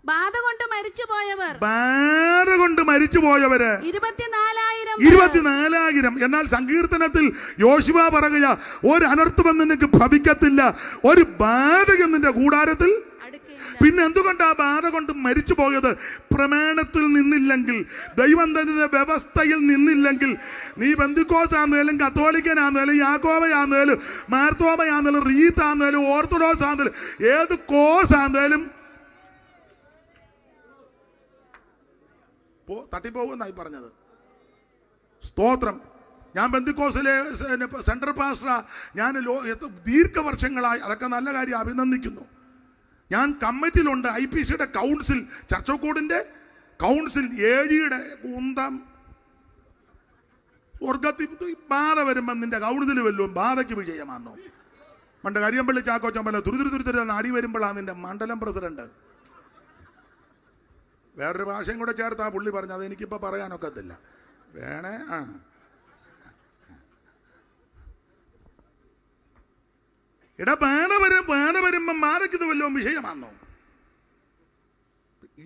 ബാധ കൊണ്ട് മരിച്ചുപോയവർ 24,000. എന്നാൽ സങ്കീർത്തനത്തിൽ യോശുവ പറയുക, ഒരു അനർത്ഥം നിനക്ക് ഭവിക്കത്തില്ല, ഒരു ബാധയും നിന്റെ കൂടാരത്തിൽ. പിന്നെ എന്തുകൊണ്ടാ ബാധ കൊണ്ട് മരിച്ചു പോയത്? പ്രമാണത്തിൽ നിന്നില്ലെങ്കിൽ, ദൈവം തന്നെ വ്യവസ്ഥയിൽ നിന്നില്ലെങ്കിൽ. നീ പെന്തിക്കോസാന്നേലും കത്തോലിക്കനാന്നേലും യാക്കോബയാന്നേലും മാർത്തോമയാന്നേലും റീത്താന്നേലും ഓർത്തഡോക്സ് ആന്നേലും ഏത് കോസാന്നേലും തട്ടിപ്പോകുന്നായി പറഞ്ഞത്. സ്തോത്രം. ഞാൻ പെന്തിക്കോസിലെ സെൻട്രൽ പാസ്റ്ററാ. ഞാൻ ദീർഘവർഷങ്ങളായി. അതൊക്കെ നല്ല കാര്യം, അഭിനന്ദിക്കുന്നു. ഞാൻ കമ്മിറ്റിയിലുണ്ട്, IPCയുടെ കൗൺസിൽ, ചർച്ച് ഓഫ് ഗോഡിന്റെ കൗൺസിൽ, ഏജിയുടെ കുന്തം. സ്വർഗത്തിൽ ബാധ വരുമ്പം നിന്റെ കൗൺസിൽ വല്ലതും ബാധയ്ക്ക് വിജയമാണോ? പണ്ട് കരിയമ്പള്ളി ചാക്കോച്ചമ്പല തുരുതുരുതുരുത്തുര നാടി വരുമ്പോഴാണ് നിന്റെ മണ്ഡലം പ്രസിഡന്റ്. വേറൊരു ഭാഷയും കൂടെ ചേർത്ത് ആ പുള്ളി പറഞ്ഞു, അത് എനിക്കിപ്പോൾ പറയാനൊക്കത്തില്ല. വേണേ ബാധ വരുമ്പം ബാധയ്ക്കിത് വല്ലോ വിഷയമാണോ? ഈ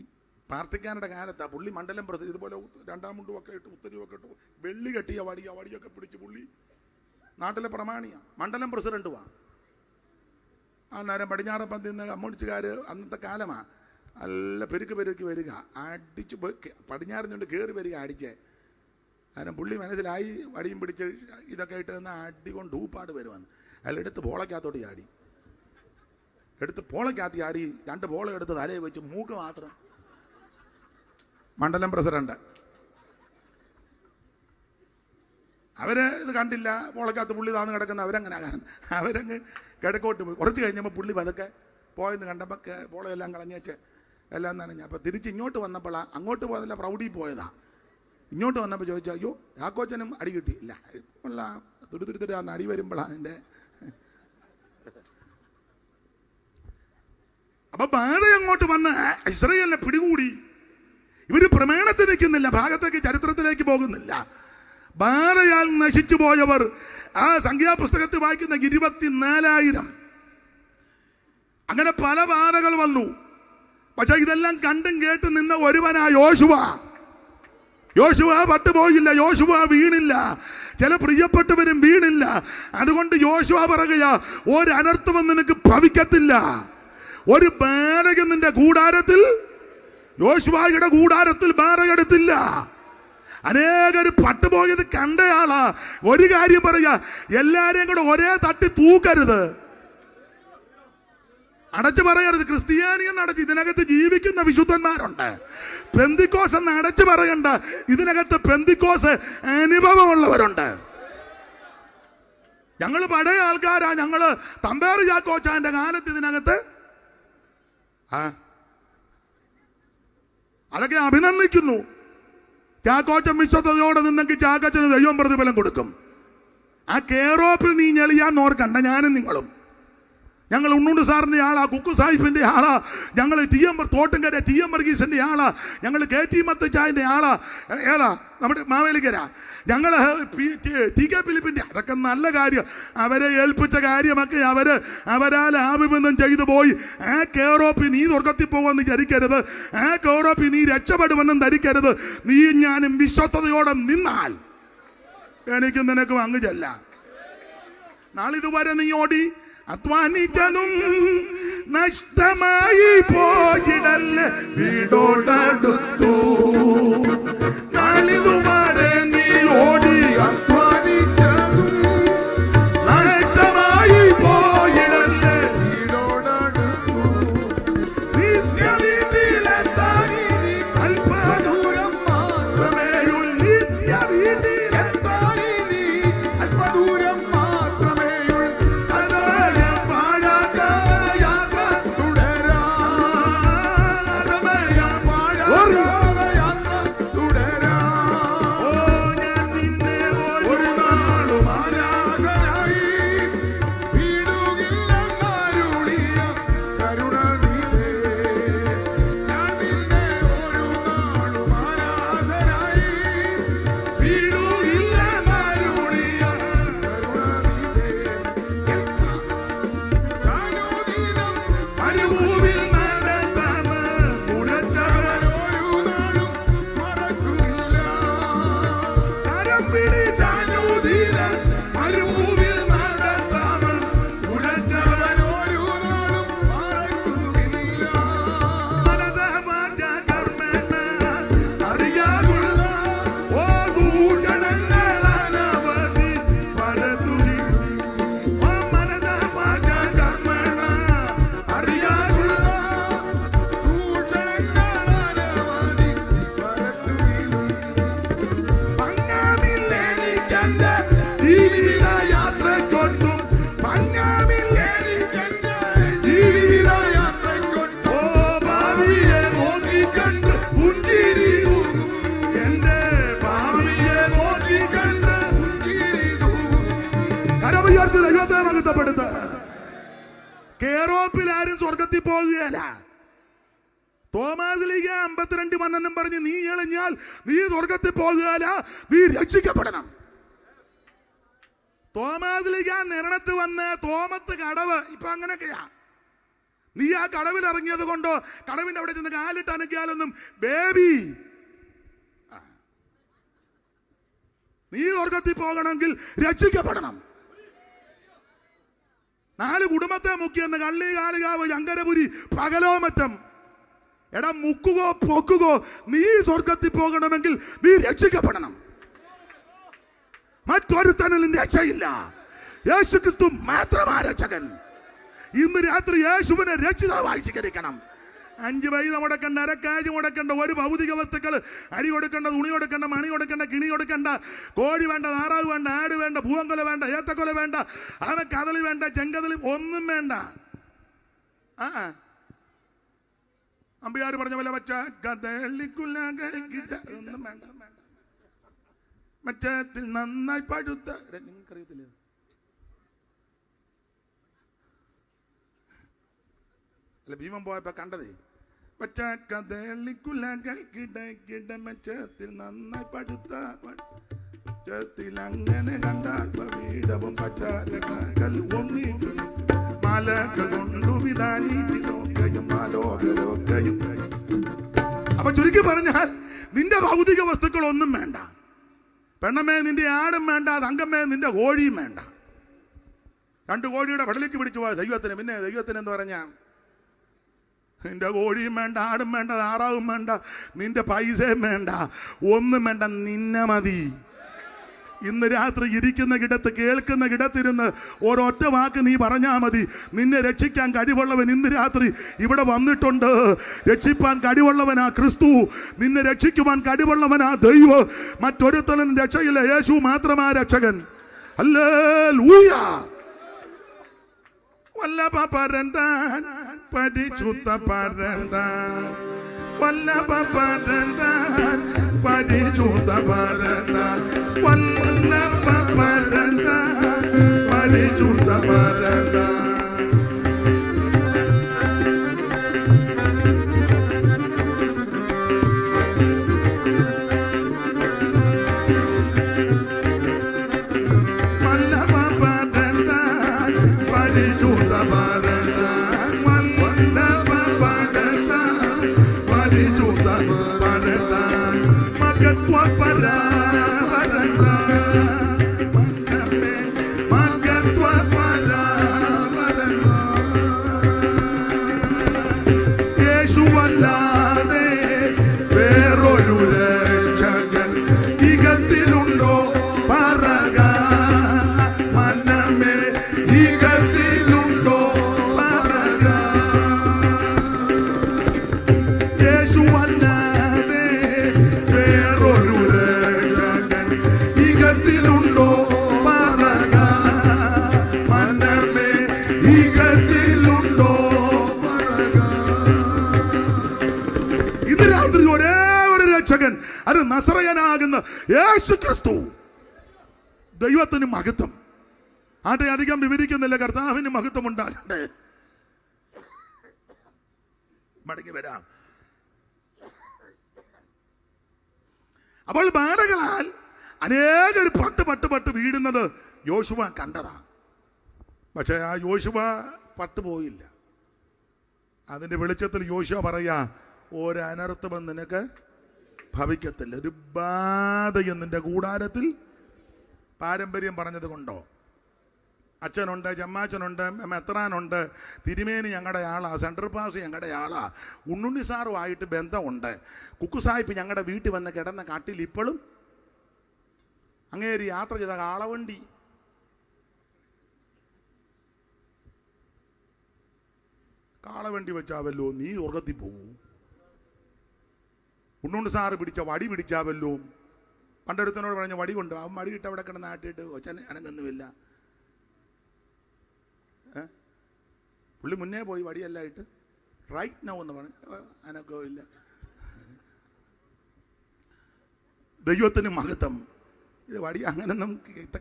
പ്രാർത്ഥിക്കാനുള്ള കാലത്താ പുള്ളി മണ്ഡലം പ്രസിഡന്റ് ഇതുപോലെ രണ്ടാം മുണ്ടുമൊക്കെ ഇട്ട് ഉത്തരവൊക്കെ ഇട്ട് വെള്ളി കെട്ടിയ വടിയൊക്കെ പിടിച്ച് പുള്ളി നാട്ടിലെ പ്രമാണിയാ, മണ്ഡലം പ്രസിഡന്റുവാ. അന്നേരം പടിഞ്ഞാറൻ പന്തിൽ നിന്ന് കമ്മ്യൂണിസ്റ്റുകാർ അന്നത്തെ കാലമാ നല്ല പെരുക്ക് വരിക, അടിച്ച് പടിഞ്ഞാറിഞ്ഞുകൊണ്ട് കയറി വരിക അടിച്ച്. കാരണം പുള്ളി മനസ്സിലായി വടിയും പിടിച്ച് ഇതൊക്കെ ഇട്ട് നിന്ന് അടി കൊണ്ട് ഊപ്പാട് വരുവാന്ന്. അയാളെടുത്ത് പോളക്കകത്തോട്ട് ചാടി, ചാടി 2 ബോളം എടുത്ത് തലയിൽ വെച്ച് മൂക്ക് മാത്രം. മണ്ഡലം പ്രസിഡന്റ് അവര് ഇത് കണ്ടില്ല, പോളക്കകത്ത് പുള്ളി താന്ന് കിടക്കുന്ന അവരങ്ങ് കിഴക്കോട്ട് പോയി. കുറച്ച് കഴിഞ്ഞപ്പോൾ പുള്ളി പതുക്കെ പോയെന്ന് കണ്ടപ്പോൾ പോളയെല്ലാം കളഞ്ഞേച്ച് എല്ലാം നനഞ്ഞു. അപ്പോൾ തിരിച്ച് ഇങ്ങോട്ട് വന്നപ്പോൾ അങ്ങോട്ട് പോയതല്ല, പ്രൗഢി പോയതാ. ഇങ്ങോട്ട് വന്നപ്പോൾ ചോദിച്ചാൽ, അയ്യോ യാക്കോച്ചനും അടി കിട്ടിയില്ല. ഉള്ള തുരുതുരുത്തുര അടി വരുമ്പോഴാണ് അതിൻ്റെ. അപ്പൊ ബാധ അങ്ങോട്ട് വന്ന് ഇസ്രായേലിനെ പിടികൂടി. ഇവര് പ്രമാണത്തിൽ നിൽക്കുന്നില്ല, ഭാഗത്തേക്ക് ചരിത്രത്തിലേക്ക് പോകുന്നില്ല. ബാധയാൽ നശിച്ചു പോയവർ ആ സംഖ്യാപുസ്തകത്തിൽ വായിക്കുന്ന 24,000. അങ്ങനെ പല ബാധകൾ വന്നു. പക്ഷെ ഇതെല്ലാം കണ്ടും കേട്ടും നിന്ന ഒരുവനാ യോശുവ. പട്ടുപോയില്ല, യോശുവ വീണില്ല. ചില പ്രിയപ്പെട്ടവരും വീണില്ല. അതുകൊണ്ട് യോശുവ പറയുക, ഒരു അനർത്ഥവും നിനക്ക് ഭവിക്കത്തില്ല, ഒരു ബാധയും നിന്റെ കൂടാരത്തിൽ. യോശുവയുടെ കൂടാരത്തിൽ ബാധയെടുത്തില്ല. അനേകർ പട്ടുപോയത് കണ്ടയാളാ. ഒരു കാര്യം പറയുക, എല്ലാരെയും കൂടെ ഒരേ തട്ടി തൂക്കരുത്, അടച്ചു പറയരുത്. ക്രിസ്ത്യാനിയെന്ന് അടച്ച് ഇതിനകത്ത് ജീവിക്കുന്ന വിശുദ്ധന്മാരുണ്ട്. പെന്തിക്കോസ് എന്ന് അടച്ചു പറയണ്ട, ഇതിനകത്ത് പെന്തിക്കോസ് അനുഭവമുള്ളവരുണ്ട്. ഞങ്ങൾ പഴയ ആൾക്കാരാ. ഞങ്ങള് തമ്പേറ് ചാക്കോച്ചാന്റെ കാലത്ത് ഇതിനകത്ത് അതൊക്കെ അഭിനന്ദിക്കുന്നു. ചാക്കോച്ചൻ വിശ്വസതയോടെ നിന്നെങ്കിൽ ചാക്കോച്ചന് ദൈവം പ്രതിഫലം കൊടുക്കും. ആ കേറോപ്പിൽ നീ ഞെളിയാൻ ഓർക്കണ്ട. ഞാനും നിങ്ങളും. ഞങ്ങൾ ഉണ്ണുണ്ട് സാറിൻ്റെ ആളാ, കുക്കു സാഹിബിൻ്റെ ആളാ, ഞങ്ങൾ തോട്ടുംകര TM വർഗീസിൻ്റെ ആളാ, ഞങ്ങൾ KT മത്തച്ചായൻ്റെ ആളാ, ഏതാ നമ്മുടെ മാവേലിക്കര, ഞങ്ങൾ TK ഫിലിപ്പിൻ്റെ. അതൊക്കെ നല്ല കാര്യം. അവരെ ഏൽപ്പിച്ച കാര്യമൊക്കെ അവരാൽ ആഭിബന്ധം ചെയ്തു പോയി. ആ കേറോപ്പി നീ സ്വർഗത്തിൽ പോകുമെന്ന് ധരിക്കരുത്, ആ കേറോപ്പി നീ രക്ഷപ്പെടുമെന്നും ധരിക്കരുത്. നീ ഞാനും വിശ്വസ്തയോടെ നിന്നാൽ എനിക്ക് നിനക്കും അങ്ങ് ചെല്ലാം. നാളിതുവരെ നീ ഓടി അധ്വാനിച്ചതും നഷ്ടമായി പോയിടല്ലേ, വീടോടടുത്തു. നാളിതുവരെ നീ ഓടി അധ്വാനിച്ചതും നഷ്ടമായി പോയിടല്ലേ, വീടോടടുത്തു. നിത്യവീട്ടിലെത്താൻ അല്പദൂരം മാത്രമേയുള്ളൂ. നിത്യവീട്ടിലെത്താൻ അല്പദൂരം കേറോപ്പിൽ ആരും സ്വർഗത്തിൽ പോകുകയല്ല. തോമാസ്ലീഗ 52 മണ്ണെന്നും പറഞ്ഞ് നീ എളിഞ്ഞാൽ നീ സ്വർഗത്തിൽ പോകുകയല്ല, നീ രക്ഷിക്കപ്പെടണം. തോമാസ്ലീഗ നിരണത്ത് വന്ന് തോമത്ത് കടവ് ഇപ്പൊ അങ്ങനെയൊക്കെയാ. നീ ആ കടവിൽ ഇറങ്ങിയത് കൊണ്ടോ കടവിന്റെ അവിടെ ചെന്ന് കാലിട്ട് അനക്കിയാലൊന്നും ബേബി നീ സ്വർഗത്തിൽ പോകണമെങ്കിൽ രക്ഷിക്കപ്പെടണം. 4 കുടുംബത്തെ മുക്കിയെന്ന് കള്ളി കാളികാവ് ശങ്കരപുരി പകലോ മറ്റം. എടാ മുക്കുകോ പൊക്കുകോ നീ സ്വർഗത്തിൽ പോകണമെങ്കിൽ നീ രക്ഷിക്കപ്പെടണം. മറ്റൊരുത്തനും രക്ഷയില്ല. യേശുക്രിസ്തു മാത്രമാ രക്ഷകൻ. ഇന്ന് രാത്രി യേശുവിനെ രക്ഷിതാവായി സ്വീകരിക്കണം. 5 പൈസ മുടക്കണ്ട, അരക്കാജ് മുടക്കണ്ട, ഒരു ഭൗതിക വസ്തുക്കൾ, അരി കൊടുക്കണ്ട, തുണി കൊടുക്കണ്ട, മണി കൊടുക്കണ്ട, കിണി കൊടുക്കണ്ട, കോഴി വേണ്ട, താറാവ് വേണ്ട, ആട് വേണ്ട, പൂവങ്കൊല വേണ്ട, ഏത്തക്കൊല വേണ്ട, അവൻ കദളി വേണ്ട, ചെങ്കദളി ഒന്നും വേണ്ട. അമ്പിയാർ പറഞ്ഞ പോലെ വച്ച ഒന്നും വേണ്ട. മറ്റത്തിൽ നന്നായി പഴുത്ത നിങ്ങൾക്കറിയത്തില്ല. അല്ല ഭീമൻ പോയപ്പോ കണ്ടതേ പച്ച കഥളിക്കുലകൾ കിട മച്ചത്തിൽ നന്നായി പഴുത്ത പച്ചത്തിൽ അങ്ങനെ കണ്ടാൽ വീടവും പച്ചാരകൾ ഒന്നിട്ടു മലകൾ കൊണ്ടു വിധാനിച്ചിലൊക്കെയും മാലോകരൊക്കെയും. അപ്പൊ ചുരുക്കി പറഞ്ഞാൽ നിന്റെ ഭൗതിക വസ്തുക്കൾ ഒന്നും വേണ്ട. പെണ്ണമ്മേ നിന്റെ ആടും വേണ്ട, തങ്കമ്മേ നിന്റെ കോഴിയും വേണ്ട. 2 കോഴിയുടെ പടലേക്ക് പിടിച്ചു പോയ ദൈവത്തിന്. പിന്നെ ദൈവത്തിന് എന്ന് പറഞ്ഞാ നിന്റെ കോഴിയും വേണ്ട, ആടും വേണ്ട, താറാവും വേണ്ട, നിന്റെ പൈസയും വേണ്ട, ഒന്നും വേണ്ട, നിന്നെ മതി. ഇന്ന് രാത്രി ഇരിക്കുന്ന കിടത്ത് കേൾക്കുന്ന കിടത്തിരുന്ന് ഒരൊറ്റ വാക്ക് നീ പറഞ്ഞാ മതി. നിന്നെ രക്ഷിക്കാൻ കഴിവുള്ളവൻ ഇന്ന് രാത്രി ഇവിടെ വന്നിട്ടുണ്ട്. രക്ഷിപ്പാൻ കഴിവുള്ളവനാ ക്രിസ്തു. നിന്നെ രക്ഷിക്കുവാൻ കഴിവുള്ളവനാ ദൈവം. മറ്റൊരുത്തനും രക്ഷയില്ല. യേശു മാത്രമാ രക്ഷകൻ. ഹല്ലേലൂയ. വല്ലഭ പരന്താൻ പരിശുദ്ധ പരന്താൻ, വല്ലഭ പരന്താൻ പരിശുദ്ധ പരന്താൻ, വല്ലഭ പരന്താൻ പരിശുദ്ധ പരന്താൻ. അത് നസറയനാകുന്ന യേശു ക്രിസ്തു. ദൈവത്തിന് മഹത്വം. ആട്ടെ, അധികം വിവരിക്കുന്നില്ല. കർത്താവിന് മഹത്വം ഉണ്ടാകട്ടെ. മടങ്ങി വരാം. അപ്പോൾ ബാധകളാൽ അനേകർ പട്ട് വീഴുന്നത് യോശുവ കണ്ടതാണ്. പക്ഷെ ആ യോശുവ പട്ടുപോയില്ല. അതിന്റെ വെളിച്ചത്തിൽ യോശുവ പറയാ, ഒരനർത്ഥം നിനക്ക് ഭവിക്കത്തില്ല. ഒരു ബാധയും നിന്റെ കൂടാരത്തിൽ. പാരമ്പര്യം പറഞ്ഞത് കൊണ്ടോ? അച്ഛനുണ്ട്, ചമ്മാച്ചനുണ്ട്, മെത്രാനുണ്ട്, തിരുമേനി ഞങ്ങളുടെ ആളാ, സെൻട്രൽ പാസ് ഞങ്ങളുടെ ആളാ, ഉണ്ണുണ്ണി സാറുമായിട്ട് ബന്ധമുണ്ട്, കുക്കുസായിപ്പ് ഞങ്ങളുടെ വീട്ടിൽ വന്ന് കിടന്ന കാട്ടിൽ ഇപ്പോഴും അങ്ങേര് യാത്ര ചെയ്ത കാളവണ്ടി. കാളവണ്ടി വെച്ചാവല്ലോ നീ സ്വർഗത്തിൽ പോകൂ. ഉണ്ണുണ്ണി സാറ് പിടിച്ച വടി പിടിച്ചാവല്ലോ. പണ്ടൊരുത്തനോട് പറഞ്ഞ വടി കൊണ്ട് അവൻ വടി ഇട്ട് അവിടെ കിടന്ന് നാട്ടിയിട്ട് ഒച്ചൻ അനങ്ങൊന്നുമില്ല. പുള്ളി മുന്നേ പോയി വടിയെല്ലാം ഇട്ട് റൈറ്റ് നൗ എന്ന് പറഞ്ഞു, അനക്കോ ഇല്ല. ദൈവത്തിന് മഹത്വം. ഇത് വടി അങ്ങനൊന്നും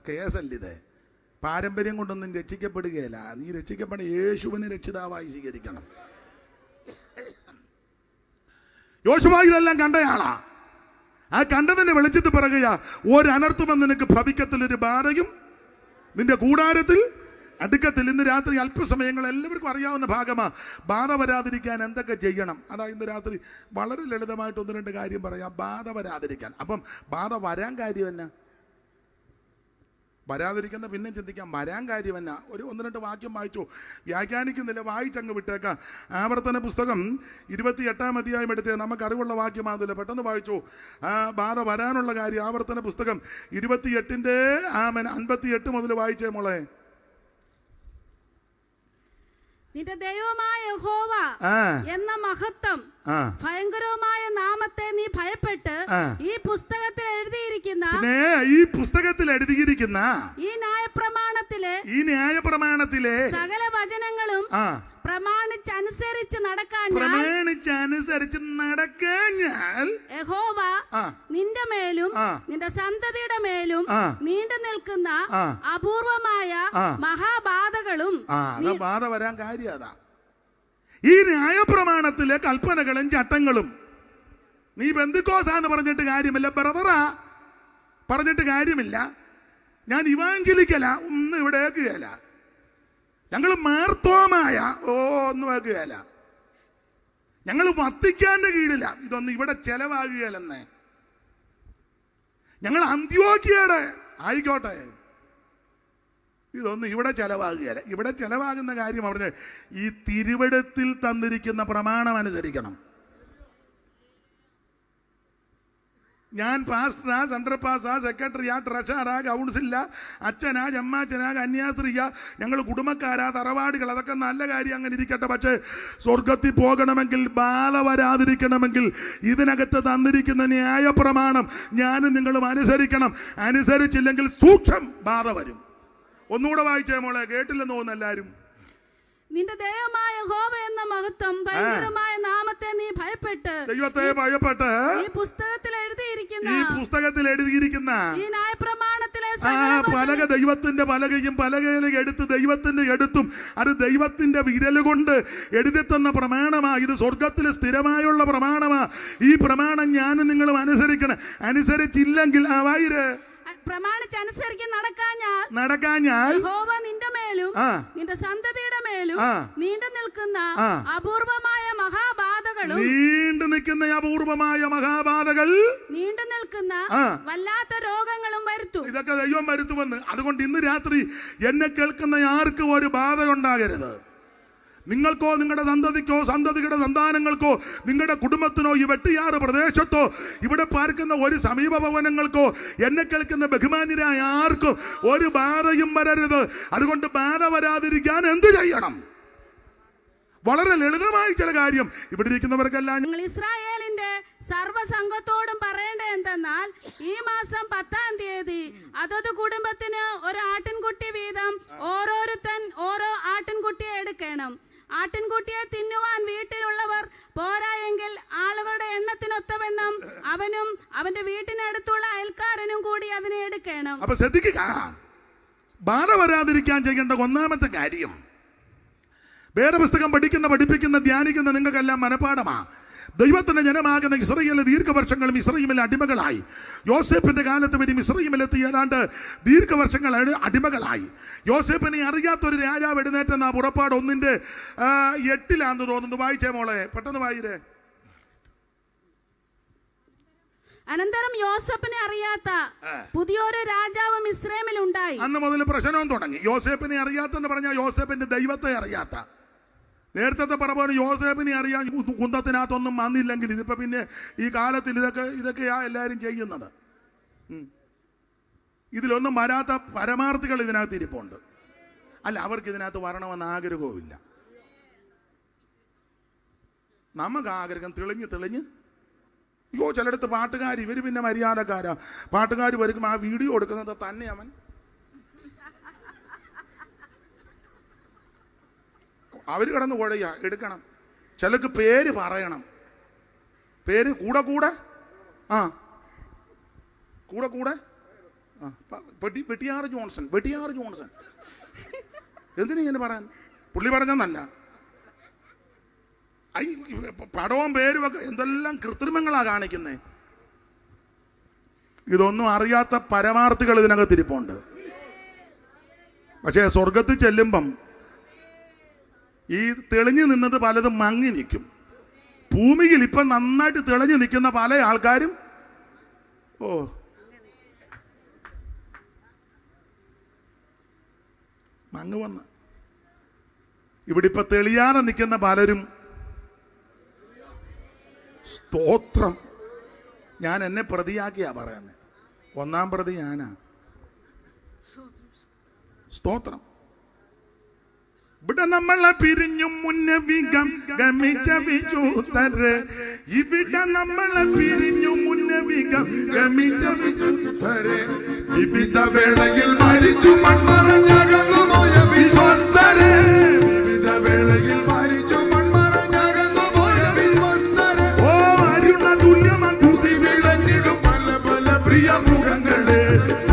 കേസല്ല. ഇത് പാരമ്പര്യം കൊണ്ടൊന്നും രക്ഷിക്കപ്പെടുകയില്ല. നീ രക്ഷിക്കപ്പെട യേശുവിനെ രക്ഷിതാവായി സ്വീകരിക്കണം. യോശുവ ഇതെല്ലാം കണ്ടയാളാ. ആ കണ്ടതിന്റെ വെളിച്ചത്തിൽ പറയുക, ഒരനർത്ഥം നിനക്ക് ഭവിക്കത്തിലൊരു ബാധയും നിന്റെ കൂടാരത്തിൽ അടുക്കത്തിൽ. ഇന്ന് രാത്രി അല്പസമയങ്ങൾ എല്ലാവർക്കും അറിയാവുന്ന ഭാഗമാണ്. ബാധ വരാതിരിക്കാൻ എന്തൊക്കെ ചെയ്യണം? അതാ ഇന്ന് രാത്രി വളരെ ലളിതമായിട്ട് 1-2 കാര്യം പറയാം. ബാധ വരാതിരിക്കാൻ. അപ്പം ബാധ വരാൻ കാര്യം എന്നാ? വരാതിരിക്കുന്ന പിന്നെ ചിന്തിക്കാം. വരാൻ കാര്യം എന്നാ? ഒരു 1-2 വാക്യം വായിച്ചു, വ്യാഖ്യാനിക്കുന്നില്ല, വായിച്ചങ്ങ് വിട്ടേക്കാം. ആവർത്തന പുസ്തകം 28-ാം അധ്യായം എടുത്തേ, നമുക്ക് അറിവുള്ള വാക്യമാകുന്നില്ല, പെട്ടെന്ന് വായിച്ചു. ആ ബാധ വരാനുള്ള കാര്യം ആവർത്തന പുസ്തകം 28-ന്റെ 58 മുതൽ വായിച്ചേ മോളെ. നിന്റെ ദൈവമായ യഹോവ എന്ന മഹത്വം ഭയങ്കരവുമായ നാമത്തെ നീ ഭയപ്പെട്ട് ഈ പുസ്തകത്തിൽ എഴുതിയിരിക്കുന്ന ഈ ന്യായപ്രമാണത്തിലെ സകല വചനങ്ങളും പ്രമാണിച്ചനുസരിച്ച് നടക്കാൻ യഹോവ നിന്റെ മേലും നിന്റെ സന്തതിയുടെ മേലും നീണ്ടു നിൽക്കുന്ന അപൂർവമായ മഹാബാധകളും. ബാധ വരാൻ കാര്യം അതാ. ഈ ന്യായപ്രമാണത്തിലെ കൽപ്പനകളും ചട്ടങ്ങളും നീ ബന്ധുക്കോസാന്ന് പറഞ്ഞിട്ട് കാര്യമില്ല, ബ്രദറാ പറഞ്ഞിട്ട് കാര്യമില്ല, ഞാൻ ഇവാഞ്ചലിക്കല ഒന്നും ഇവിടെ കേൾക്കുകയല്ല, ഞങ്ങൾ മാർത്തോമായ ഒന്നും ആക്കുകയല്ല, ഞങ്ങൾ വത്തിക്കാന്റെ കീഴില, ഇതൊന്നും ഇവിടെ ചെലവാകുകയല്ലെന്നേ, ഞങ്ങൾ അന്ത്യോക്യയുടെ ആയിക്കോട്ടെ, ഇതൊന്നും ഇവിടെ ചെലവാകുകയല്ല. ഇവിടെ ചെലവാകുന്ന കാര്യം അവിടെ ഈ തിരുവെടുത്തിൽ തന്നിരിക്കുന്ന പ്രമാണം അനുസരിക്കണം. ഞാൻ പാസ്റ്ററാ, സെൻട്രൽ പാസ്സാ, സെക്രട്ടറിയാ, ട്രഷറാ, കൗൺസിലാ, അച്ഛനാ, ജമ്മാച്ചനാ, കന്യാസ്ത്രീയാ, ഞങ്ങൾ കുടുംബക്കാരാ, തറവാടുകൾ, അതൊക്കെ നല്ല കാര്യം, അങ്ങനെ ഇരിക്കട്ടെ. പക്ഷേ സ്വർഗത്തിൽ പോകണമെങ്കിൽ, ബാധ വരാതിരിക്കണമെങ്കിൽ ഇതിനകത്ത് തന്നിരിക്കുന്ന ന്യായപ്രമാണം ഞാനും നിങ്ങളും അനുസരിക്കണം. അനുസരിച്ചില്ലെങ്കിൽ സൂക്ഷം ബാധ വരും. ഒന്നുകൂടെ വായിച്ചേ മോളെ, കേട്ടില്ലെന്ന് തോന്നുന്നു എല്ലാരും. നിന്റെ ദൈവമായ യഹോവ എന്ന മഹത്വം ഭയങ്കരമായ നാമത്തെ നീ ഭയപ്പെട്ട് ദൈവത്തെ ഭയപ്പെട്ട് ഈ പുസ്തകത്തിൽ എഴുതിയിരിക്കുന്ന ഈ ന്യായപ്രമാണത്തിലെ പലക, ദൈവത്തിന്റെ പലകയും പലകയിലും എടുത്ത് ദൈവത്തിന്റെ എടുത്തും അത് ദൈവത്തിന്റെ വിരൽ കൊണ്ട് എഴുതി തന്ന പ്രമാണമാ. ഇത് സ്വർഗത്തിൽ സ്ഥിരമായുള്ള പ്രമാണമാ. ഈ പ്രമാണം ഞാനും നിങ്ങളും അനുസരിക്കണം. അനുസരിച്ചില്ലെങ്കിൽ പ്രമാണിച്ചനുസരിച്ച് നടക്കാഞ്ഞാൽ യഹോവ നിന്റെ മേലും നിന്റെ സന്തതിയുടെ മേലും നീണ്ടു നിൽക്കുന്ന അപൂർവമായ മഹാബാധകളും നീണ്ടു നിൽക്കുന്ന വല്ലാത്ത രോഗങ്ങളും വരുത്തും. ഇതൊക്കെ ദൈവം വരുത്തുമെന്ന്. അതുകൊണ്ട് ഇന്ന് രാത്രി എന്നെ കേൾക്കുന്ന ആർക്കും ഒരു ബാധ ഉണ്ടാകരുത്. നിങ്ങൾക്കോ നിങ്ങളുടെ സന്തതിക്കോ സന്തതിയുടെ സന്താനങ്ങൾക്കോ നിങ്ങളുടെ കുടുംബത്തിനോ ഈ വെട്ടിയാറ് പ്രദേശത്തോ ഇവിടെ പാർക്കുന്ന ഒരു സമീപ ഭവനങ്ങൾക്കോ എന്നെ കേൾക്കുന്ന ബഹുമാന്യരായ ആർക്കും ഒരു ബാധയും വരരുത്. അതുകൊണ്ട് ബാധ വരാതിരിക്കാൻ എന്ത് ചെയ്യണം? വളരെ ലളിതമായ ചില കാര്യം ഇവിടെ ഇരിക്കുന്നവർക്കെല്ലാം നിങ്ങൾ ഇസ്രായേലിന്റെ സർവ്വസംഘത്തോടും പറയേണ്ട എന്തെന്നാൽ, ഈ മാസം 10-ാം തീയതി അതത് കുടുംബത്തിന് ഒരു ആട്ടിൻകുട്ടി വീതം ഓരോരുത്തൻ ഓരോ ആട്ടിൻകുട്ടിയെ എടുക്കണം. ആട്ടിൻകുട്ടിയെ തിന്നുവാൻ വീട്ടിലുള്ളവർ പോരായെങ്കിൽ ആളുകളുടെ എണ്ണത്തിനൊത്തവണ്ണം അവനും അവന്റെ വീട്ടിനടുത്തുള്ള അയൽക്കാരനും കൂടി അതിനെ എടുക്കണം. അപ്പൊ ശ്രദ്ധിക്കുക, ബാധ വരാതിരിക്കാൻ ചെയ്യേണ്ട ഒന്നാമത്തെ കാര്യം, വേദപുസ്തകം പഠിപ്പിക്കുന്ന ധ്യാനിക്കുന്ന നിങ്ങൾക്കെല്ലാം മനഃപാഠമാ. ദൈവത്തിന്റെ ജനമാകുന്ന ഇസ്രായേൽ ദീർഘവർഷങ്ങൾ മിസ്രയീമിലെ അടിമകളായി. യോസേപ്പിന്റെ കാലത്ത് വരെ മിസ്രയീമിലെത്തി ഏതാണ്ട് ദീർഘവർഷങ്ങൾ അടിമകളായി. യോസേപ്പിനെ അറിയാത്തൊരു രാജാവ് എഴുന്നേറ്റെന്ന പുറപ്പാട് 1:8 തോന്നുന്നു. വായിച്ചേ മോളെ, പെട്ടെന്ന് വായിരേ. അനന്തരം യോസേപ്പിനെ അറിയാത്ത പുതിയൊരു രാജാവ് മിസ്രയീമിൽ ഉണ്ടായി. അന്ന് മുതൽ പ്രശ്നവും തുടങ്ങി. യോസേപ്പിനെ അറിയാത്തെന്ന് പറഞ്ഞാൽ യോസേപ്പിന്റെ ദൈവത്തെ അറിയാത്ത. നേരത്തെ പറപോലെ യോസേപ്പിനെ അറിയാൻ കുന്തത്തിനകത്തൊന്നും വന്നില്ലെങ്കിൽ ഇതിപ്പോ പിന്നെ ഈ കാലത്തിൽ ഇതൊക്കെയാ എല്ലാവരും ചെയ്യുന്നത്. ഇതിലൊന്നും വരാത്ത പരമാർത്ഥികൾ ഇതിനകത്ത് ഇരിപ്പുണ്ട്. അല്ല, അവർക്ക് ഇതിനകത്ത് വരണമെന്ന് ആഗ്രഹവുമില്ല. നമുക്ക് ആഗ്രഹം തെളിഞ്ഞ് ചിലടത്ത് പാട്ടുകാർ, ഇവർ പിന്നെ മര്യാദക്കാരാ. പാട്ടുകാർ വരും, ആ വീഡിയോ എടുക്കുന്നത് തന്നെ അവൻ അവർ കിടന്ന് കുഴയ എടുക്കണം. ചിലക്ക് പേര് പറയണം, പേര് കൂടെ വെട്ടിയാർ ജോൺസൺ എന്തിനാ ഇങ്ങനെ പറയാൻ? പുള്ളി പറഞ്ഞെന്നല്ല, പടവും പേരും ഒക്കെ എന്തെല്ലാം കൃത്രിമങ്ങളാ കാണിക്കുന്നേ. ഇതൊന്നും അറിയാത്ത പരമാർത്ഥികൾ ഇതിനകത്ത് ഇരിപ്പുണ്ട്. പക്ഷേ സ്വർഗത്തിൽ ചെല്ലുമ്പം ഈ തെളിഞ്ഞു നിന്നത് പലതും മങ്ങി നിൽക്കും. ഭൂമിയിൽ ഇപ്പം നന്നായിട്ട് തെളിഞ്ഞു നിൽക്കുന്ന പല ആൾക്കാരും മങ്ങ് വന്ന് ഇവിടെ ഇപ്പൊ തെളിയാതെ നിൽക്കുന്ന പലരും സ്തോത്രം. ഞാൻ എന്നെ പ്രതിയാക്കിയാ പറയുന്നത്. ഒന്നാം പ്രതി ഞാനാ. സ്തോത്രം. ഇവിടെ നമ്മളെ പിരിഞ്ഞു മുന്നവികം ഗമിച്ച വിചൂതരെ, ഇവിടെ നമ്മളെ പിരിഞ്ഞു മുന്നവികം ഗമിച്ച വിചൂതരെ, വിവിധ വേളയിൽ മരിച്ചു മൺമറഞ്ഞകന്നു പോയ വിശ്വസ്തരെ, വിവിധ വേളയിൽ മരിച്ചു മൺമറഞ്ഞകന്നു പോയ വിശ്വസ്തരെ. ഓ അരുണ തുല്യമൂതി വിളഞ്ഞിടും പല പല പ്രിയ മുഖങ്ങളെ,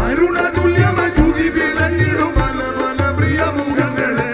അരുണ തുല്യമൂതി വിളഞ്ഞിടും പല പല പ്രിയ മുഖങ്ങളെ.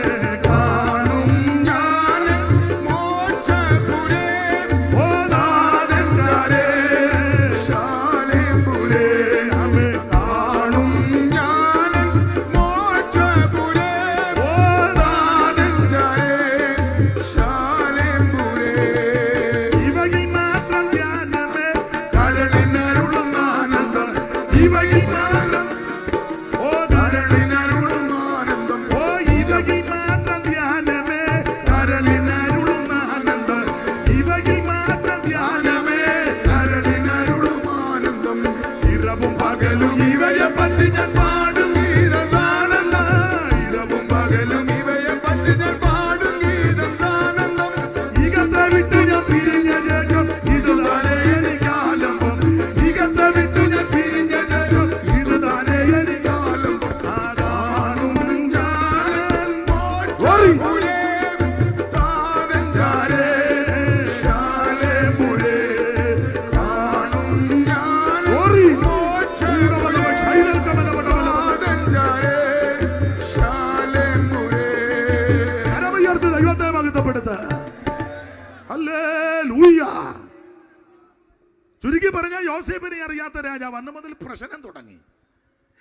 ചുരുക്കി പറഞ്ഞാൽ യോസേഫിനെ അറിയാത്ത രാജാവ് അന്ന് മുതൽ പ്രശ്നം തുടങ്ങി.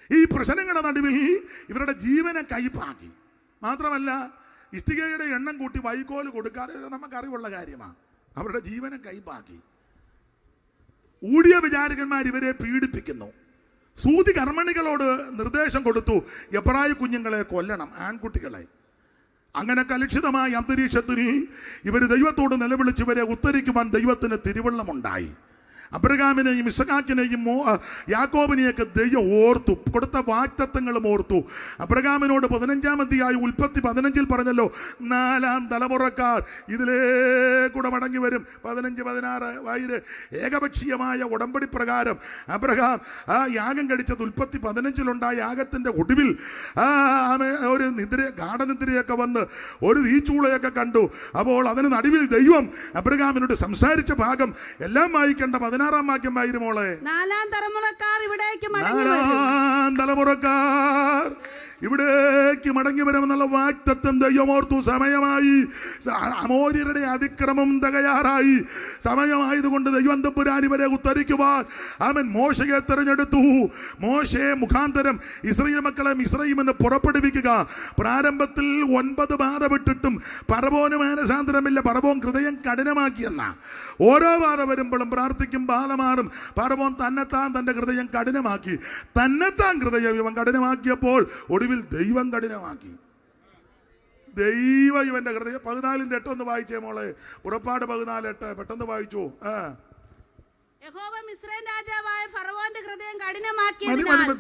ഈ പ്രശ്നങ്ങളുടെ നടുവിൽ ഇവരുടെ ജീവനെ കൈപ്പാക്കി. മാത്രമല്ല ഇഷ്ടികയുടെ എണ്ണം കൂട്ടി വൈക്കോല് കൊടുക്കാതെ നമുക്കറിവുള്ള കാര്യമാണ്. അവരുടെ ജീവനെ കൈപ്പാക്കി. ഊടിയ വിചാരകന്മാർ ഇവരെ പീഡിപ്പിക്കുന്നു. സൂതി കർമ്മണികളോട് നിർദ്ദേശം കൊടുത്തു, എബ്രായ കുഞ്ഞുങ്ങളെ കൊല്ലണം, ആൺകുട്ടികളെ. അങ്ങനെ കലുഷിതമായ അന്തരീക്ഷത്തിൽ ഇവർ ദൈവത്തോട് നിലവിളിച്ച് ഇവരെ ഉത്തരിക്കുവാൻ ദൈവത്തിന് തിരുവള്ളമുണ്ടായി. അബ്രഹാമിനെയും ഇസഹാക്കിനെയും യാക്കോബിനെയൊക്കെ ദൈവം ഓർത്തു, കൊടുത്ത വാഗ്ദത്തങ്ങളും ഓർത്തു. അബ്രഹാമിനോട് 15-ാം അധ്യായം ഉൽപ്പത്തി 15 പറഞ്ഞല്ലോ, 4-ാം തലമുറക്കാർ ഇതിലേ കൂടെ മടങ്ങി വരും. 15-16 വായില് ഏകപക്ഷീയമായ ഉടമ്പടി പ്രകാരം അബ്രഹാം ആ യാഗം കഴിച്ചത് ഉൽപ്പത്തി 15 യാഗത്തിന്റെ ഒടുവിൽ ഒരു ഗാഠനിദ്രയൊക്കെ വന്ന് ഒരു തീച്ചൂളയൊക്കെ കണ്ടു. അപ്പോൾ അതിന് നടുവിൽ ദൈവം അബ്രഹാമിനോട് സംസാരിച്ച ഭാഗം എല്ലാം വായിക്കേണ്ട 16-ാം വാക്യം വായിരുമോളെ. 4-ാം തലമുറക്കാർ ഇവിടേക്ക് മടങ്ങി വരുമെന്നുള്ള വാഗ്ദത്തം ദൈവമോർത്തു. സമയമായി, അമോര്യരുടെ അതിക്രമം തികയാറായി. സമയമായതുകൊണ്ട് ദൈവം തമ്പുരാൻ ഇവരെ ഉത്തരിക്കുവാൻ അവൻ മോശയെ തെരഞ്ഞെടുത്തു. മോശയെ മുഖാന്തരം ഇസ്രായേൽ മക്കളെ മിസ്രയീമിന് പുറപ്പെടുവിക്കുക. പ്രാരംഭത്തിൽ 9 ബാധ വിട്ടിട്ടും പറവോന് മാനസാന്തരമില്ല. പറവോൻ ഹൃദയം കഠിനമാക്കിയെന്ന. ഓരോ ബാധ വരുമ്പോഴും പ്രാർത്ഥിക്കും, ബാധ മാറും. പറവോൻ തന്നെത്താൻ തന്റെ ഹൃദയം കഠിനമാക്കി. തന്നെത്താൻ ഹൃദയം ഇവൻ കഠിനമാക്കിയപ്പോൾ ഒടുവിൽ ദൈവം കഠിനമാക്കി. ദൈവം ഇവന്റെ ഹൃദയം 14:8 ഒന്ന് വായിച്ചേ മോളെ. പുറപ്പാട് 14:8 പെട്ടെന്ന് വായിച്ചു. യഹോവ മിസ്രയീം രാജാവായ ഫറവോന്റെ ഹൃദയം കഠിനമാക്കി.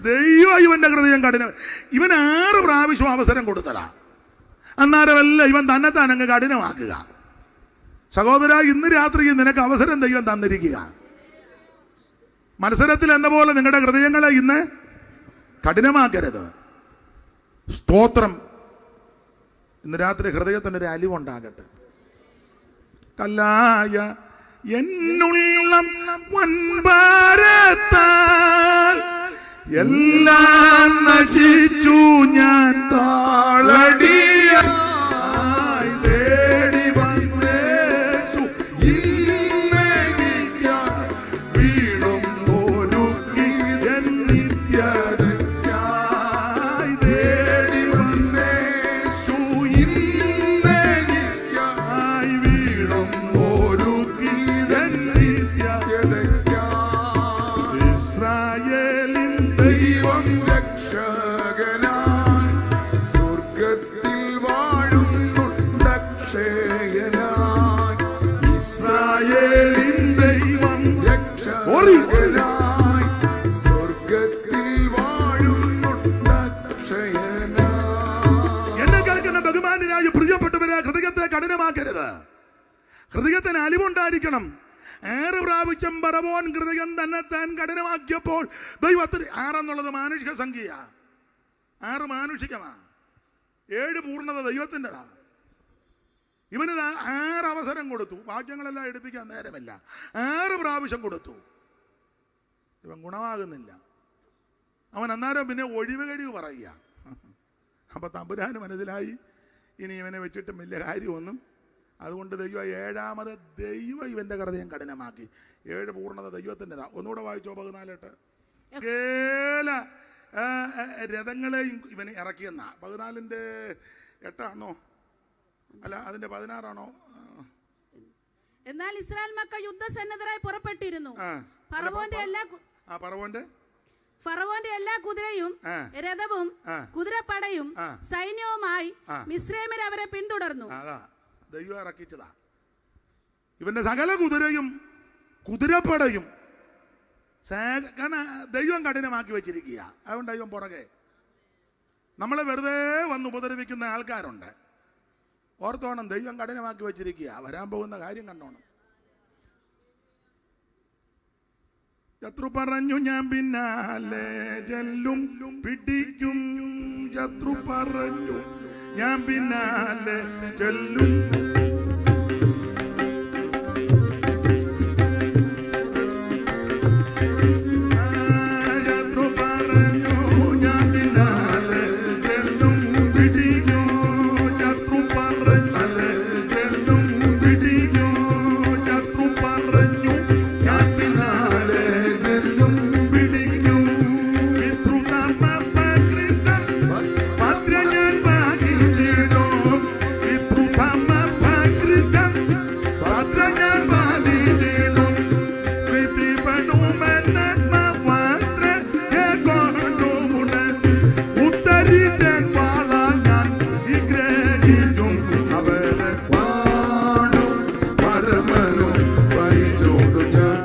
ദൈവം ഇവന്റെ ഹൃദയം കഠിനം. ഇവൻ 6 പ്രാവശ്യം അവസരം കൊടുത്തതാ. അന്നേരമല്ല ഇവൻ തന്നെത്താൻ അങ്ങ് കഠിനമാക്കുക. സഹോദര, ഇന്ന് രാത്രി നിനക്ക് അവസരം ദൈവം തന്നിരിക്കുക. മത്സരത്തിൽ എന്ന പോലെ നിങ്ങളുടെ ഹൃദയങ്ങളെ ഇന്ന് കഠിനമാക്കരുത്. സ്തോത്രം. ഇന്ന് രാത്രി ഹൃദയത്തിനൊരു അലിവുണ്ടാകട്ടെ. കല്ലായ എന്നുള്ളം വൻഭാരത്താൽ എല്ലാം നശിച്ചു ഞാൻ താളടിയായി തേടി വന്നേശു ഇന്നെനിക്കായി വീടും ഒരുക്കി എൻ നിത്യതയ്ക്കായി തേടി വന്നേശു ഇന്നെനിക്കായി വീടും ഒരുക്കി എൻ നിത്യതയ്ക്കായി ഇസ്രായേലിൻ ദൈവം രക്ഷകനായി സ്വർഗത്തിൽ വാഴുന്നുണ്ടക്ഷയനായി ഇസ്രായേലിൻ ദൈവം രക്ഷകനായി സ്വർഗത്തിൽ വാഴുന്നുണ്ടക്ഷയനായി. എന്നെ കേൾക്കുന്ന ബഹുമാന്യരായ പ്രിയപ്പെട്ടവരെ, ഹൃദയത്തെ കഠിനമാക്കരുത്. ഹൃദയത്തിന് അലിവുണ്ടായിരിക്കണം. 6 പ്രാവശ്യം ഫറവോൻ ഹൃദയം തന്നെ താൻ കഠിനമാക്കിയപ്പോൾ ദൈവത്തിന് 6 എന്നുള്ളത് മാനുഷിക സംഖ്യ, 6 മാനുഷികമാ, 7 പൂർണ്ണത ദൈവത്തിൻ്റെതാ. ഇവന് 6 അവസരം കൊടുത്തു. വാക്യങ്ങളെല്ലാം എടുപ്പിക്കാൻ നേരമില്ല. 6 പ്രാവശ്യം കൊടുത്തു. ഇവൻ ഗുണമാകുന്നില്ല. അവൻ അന്നേരം പിന്നെ ഒഴിവ് കഴിവ് പറയുക. അപ്പൊ തമ്പുരാന് മനസ്സിലായി ഇനി ഇവനെ വെച്ചിട്ടും വലിയ കാര്യമൊന്നും. അതുകൊണ്ട് ദൈവം 7ാമത് ദൈവം ഇവന്റെ ഹൃദയം കഠിനമാക്കി. 7 പൂർണ്ണത ദൈവത്തിൻ്റെതാ. ഒന്നുകൂടെ വായിച്ചോ 14:8. കേല രഥങ്ങളെയും ഇവന് ഇറക്കിയെന്നാ. 14:8 അല്ല, അതിന്റെ 16 എന്നാൽ ഇസ്രായേൽ മക്കൾ യുദ്ധസന്നദ്ധരായി പുറപ്പെട്ടിരുന്നു. ഫറവോന്റെ എല്ലാ കുതിരയും രഥവും കുതിരപ്പടയും സൈന്യവുമായി മിസ്രൈമിൽ അവരെ പിന്തുടർന്നു. ദൈവം ഇറക്കിച്ചതാ. ഇവന്റെ സകല കുതിരയും കുതിരപ്പടയും ദൈവം കഠിനമാക്കി വെച്ചിരിക്കുക. അതുകൊണ്ട് ദൈവം പുറകെ. നമ്മളെ വെറുതെ വന്ന് ഉപദ്രവിക്കുന്ന ആൾക്കാരുണ്ട്. ഓർത്തോണം, ദൈവം കഠിനമാക്കി വെച്ചിരിക്കുക. വരാൻ പോകുന്ന കാര്യം കണ്ടോണം. ശത്രു പറഞ്ഞു ഞാൻ പിന്നാലെ ചെല്ലും പിടിക്കും. ശത്രു പറഞ്ഞു ഞാൻ പിന്നാലെ ചെല്ലും. ശത്രു പറഞ്ഞു ഞാൻ പിന്നാലെ ചെല്ലും പിടിക്കും. ശത്രു പറഞ്ഞാലെ ചെല്ലും പിടിക്കും. ശത്രു പറഞ്ഞു ഞാൻ പിന്നാലെ ചെല്ലും പിടിക്കും. ഭദ്ര ഞാൻ ഭാഗിച്ചിടും. ഭദ്ര ഞാൻ ഭാഗിച്ചിടും. ഉത്തരിച്ചൻ വാളാൽ ഞാൻ വിഗ്രഹിക്കും. അവരെ പാടും പരമനും പരിചോടും ഞാൻ.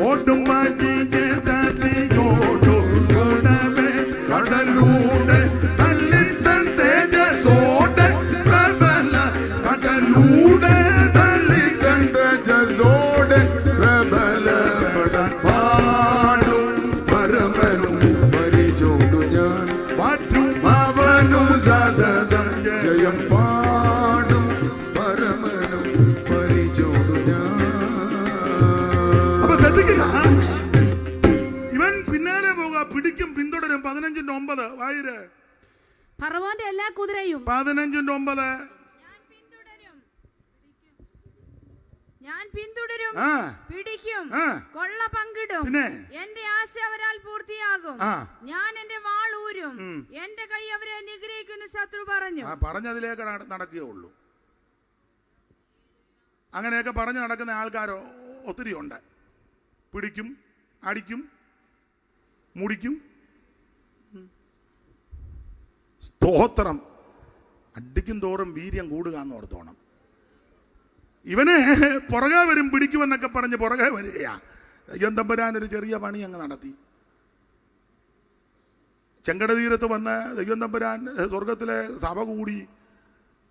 ഓടും മാറ്റിയെ തട്ടിയോടും കൂടവേ കടലൂടെ തല്ലിത്തൻ തേജസോടെ പ്രബല. കടലൂടെ തല്ലിത്തൻ തേജസോടെ പ്രബല. പാടും പരമനും പരിചോടു ഞാൻ. പാട്ടും അവനു സതതം ജയം. പാടും പരമനും പരിചോടു ഞാൻ. ഇവൻ പിന്നാലെ പോവുക, പിടിക്കും, പിന്തുടരും. 15:9 വായിര്. ഫറവോന്റെ എല്ലാ കുതിരയും 15:9 ഞാൻ പിന്തുടരും, പിടിക്കും, കൊള്ള പങ്കിടും. എന്റെ ആശ അവരാൽ പൂർത്തിയാകും. ഞാൻ എന്റെ വാൾ ഊരും, എന്റെ കൈ അവരെ നിഗ്രഹിക്കുന്ന ശത്രു പറഞ്ഞു. പറഞ്ഞതിലേക്ക് നടക്കുകയുള്ളൂ. അങ്ങനെയൊക്കെ പറഞ്ഞു നടക്കുന്ന ആൾക്കാരോ ഒത്തിരി ഉണ്ട്. പിടിക്കും, അടിക്കും, മുടിക്കും. സ്തോത്രം. അടിക്കും തോറും വീര്യം കൂടുക എന്ന് ഓർത്തോണം. ഇവന് പുറകെ വരും, പിടിക്കുമെന്നൊക്കെ പറഞ്ഞ് പുറകെ വരികയാ. ദൈവം തമ്പുരാൻ ഒരു ചെറിയ പണി അങ്ങ് നടത്തി. ചെങ്കട തീരത്ത് വന്ന് ദൈവം തമ്പുരാൻ സ്വർഗത്തിലെ സഭ കൂടി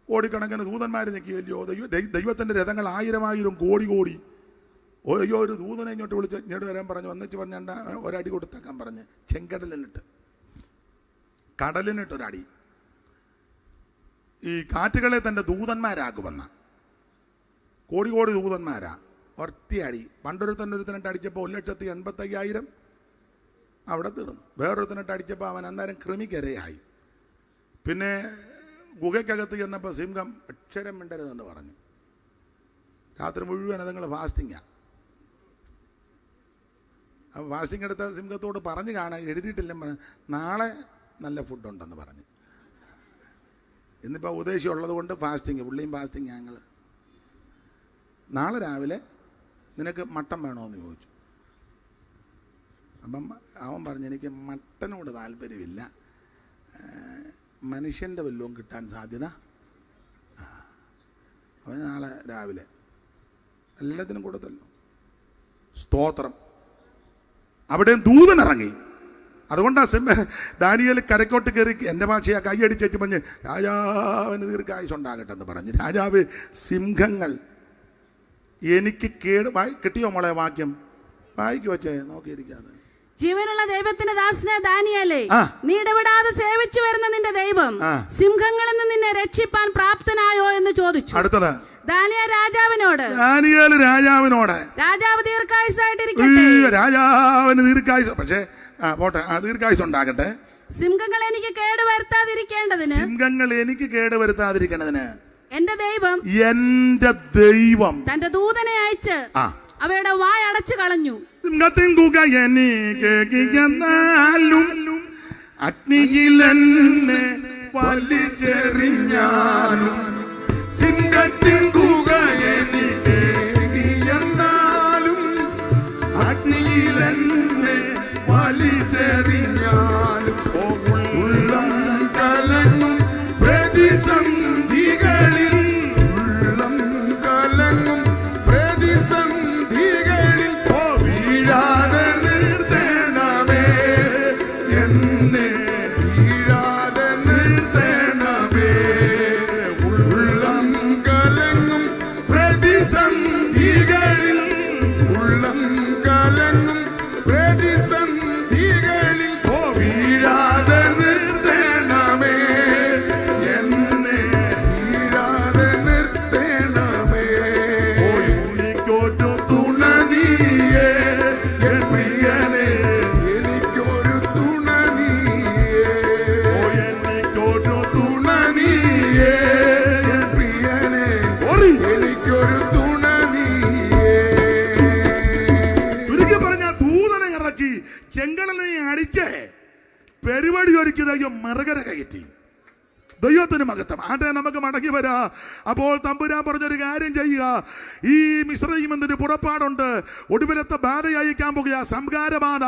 കോടിക്കണക്കിന് ദൂതന്മാർ നിൽക്കുകയല്ലയോ. ദൈവത്തിൻ്റെ രഥങ്ങൾ 1000 കോടി. അയ്യോ, ഒരു ദൂതനെ ഇങ്ങോട്ട് വിളിച്ച് ഇങ്ങോട്ട് വരാൻ പറഞ്ഞു. വന്നിച്ച് പറഞ്ഞ ഒരടി കൊടുത്തേക്കാൻ പറഞ്ഞ് കടലിനിട്ടൊരടി. ഈ കാറ്റുകളെ തൻ്റെ ദൂതന്മാരാക്കുമെന്ന കോടി ദൂതന്മാരാ. ഒറ്റയടി. പണ്ടൊരുത്തനൊരുത്തനിട്ട് അടിച്ചപ്പോൾ 1,85,000 അവിടെ തീർന്നു. വേറൊരുത്തനിട്ട് അടിച്ചപ്പോൾ അവൻ അന്നേരം കൃമിക്കരയായി. പിന്നെ ഗുഹയ്ക്കകത്ത് ചെന്നപ്പോൾ സിംഹം അക്ഷരം മിണ്ടരുതെന്ന് പറഞ്ഞു. രാത്രി മുഴുവൻ അതുങ്ങൾ ഫാസ്റ്റിങ്ങാണ്. അപ്പോൾ ഫാസ്റ്റിംഗ് എടുത്ത സിംഹത്തോട് പറഞ്ഞു കാണാൻ എഴുതിയിട്ടില്ല, നാളെ നല്ല ഫുഡുണ്ടെന്ന് പറഞ്ഞു. ഇന്നിപ്പോൾ ഉദ്ദേശം ഉള്ളത് കൊണ്ട് ഫാസ്റ്റിങ്, പുള്ളിയും ഫാസ്റ്റിങ്. ഞങ്ങൾ നാളെ രാവിലെ നിനക്ക് മട്ടൻ വേണമെന്ന് ചോദിച്ചു. അപ്പം അവൻ പറഞ്ഞു, എനിക്ക് മട്ടനോട് താല്പര്യമില്ല, മനുഷ്യൻ്റെ വല്ലതും കിട്ടാൻ സാധ്യത. അവൻ നാളെ രാവിലെ എല്ലാത്തിനും കൊടുത്തല്ലോ. സ്തോത്രം. അവിടെയും ദൂതൻ ഇറങ്ങി. അതുകൊണ്ടാണ് ദാനിയേൽ കരക്കോട്ട് കയറി എൻ്റെ ഭാഷയെ കൈയടിച്ചേച്ച് പറഞ്ഞ് രാജാവിന് ദീർഘായുസ്സുണ്ടാകട്ടെ എന്ന് പറഞ്ഞു. രാജാവ്, സിംഹങ്ങൾ എനിക്ക് കിട്ടിയോ മോളെ വാക്യം? വായിക്കു വച്ചേ, നോക്കിയിരിക്കാതെ. ജീവനുള്ള ദൈവത്തിന്റെ ദാസനെ ദാനിയേലേ, നീ ഇടപെടാതെ സേവിച്ചു വരുന്ന നിന്റെ ദൈവം സിംഹങ്ങളിൽ നിന്ന് നിന്നെ രക്ഷിപ്പാൻ പ്രാപ്തനായോ എന്ന് ചോദിച്ചു. അടുത്തത് ദാനിയേൽ രാജാവിനോട് രാജാവ് ദീർഘായുസ്സായിട്ടിരിക്കട്ടെ. രാജാവിന് ദീർഘായുസ്. പക്ഷേ പോട്ടെ, ദീർഘായുസ് ഉണ്ടാകട്ടെ. സിംഹങ്ങൾ എനിക്ക് കേടുവരുത്താതിരിക്കേണ്ടതിന് എന്റെ ദൈവം തന്റെ ദൂതനെ അയച്ച് അവയുടെ വായ അടച്ചു കളഞ്ഞു. സിംഹത്തിൻ ഗുഹ എനിക്കെന്നാലും അഗ്നിയിലെന്നെ വലിച്ചെറിഞ്ഞാലും, സിംഹത്തിൻ ഗുഹ എനിക്കെന്നാലും അഗ്നിയിലെന്നെ വലിച്ചെറിഞ്ഞാലും, ഉള്ളം കലങ്ങും പ്രതിസന്ധികളിൽ, ഉള്ളം കലങ്ങും പ്രതിസന്ധികളിൽ വീഴാതെ നിർത്തണമേ എന്നെ, വീഴാതെ നിർത്തണമേ. ഉള്ളം കലങ്ങും പ്രതിസന്ധികളിൽ, ഉള്ളം കലങ്ങും പ്രതിസന്ധികളിൽ വീഴാതെ നിർത്തണമേ എന്നെ, വീഴാതെ നിർത്തണമേ. എനിക്കൊരു തുണ നീയേ എൻ പ്രിയനേ, എനിക്കൊരു തുണ നീയേ, എനിക്കൊരു തുണ നീയേ എൻ പ്രിയനേ, എനിക്കൊരു തുണ നീയേ. ചുരുക്കി പറഞ്ഞ ദൂതനെ ഇറക്കി ചെങ്കടലിനെ അടിച്ച് പരിപാടി ഒരുക്കി ദൈവം മറുകര കയറ്റി. ദൈവത്തിന് മഹത്വം. ആട്ടെ, നമുക്ക് മടങ്ങി വരാ. അപ്പോൾ തമ്പുരാൻ പറഞ്ഞൊരു കാര്യം ചെയ്യുക. ഈ മിസ്രയീമിൽ നിന്നൊരു പുറപ്പാടുണ്ട്. ഒടുവിലത്തെ ബാധ അയക്കാൻ പോകുക, സംഹാരബാധ.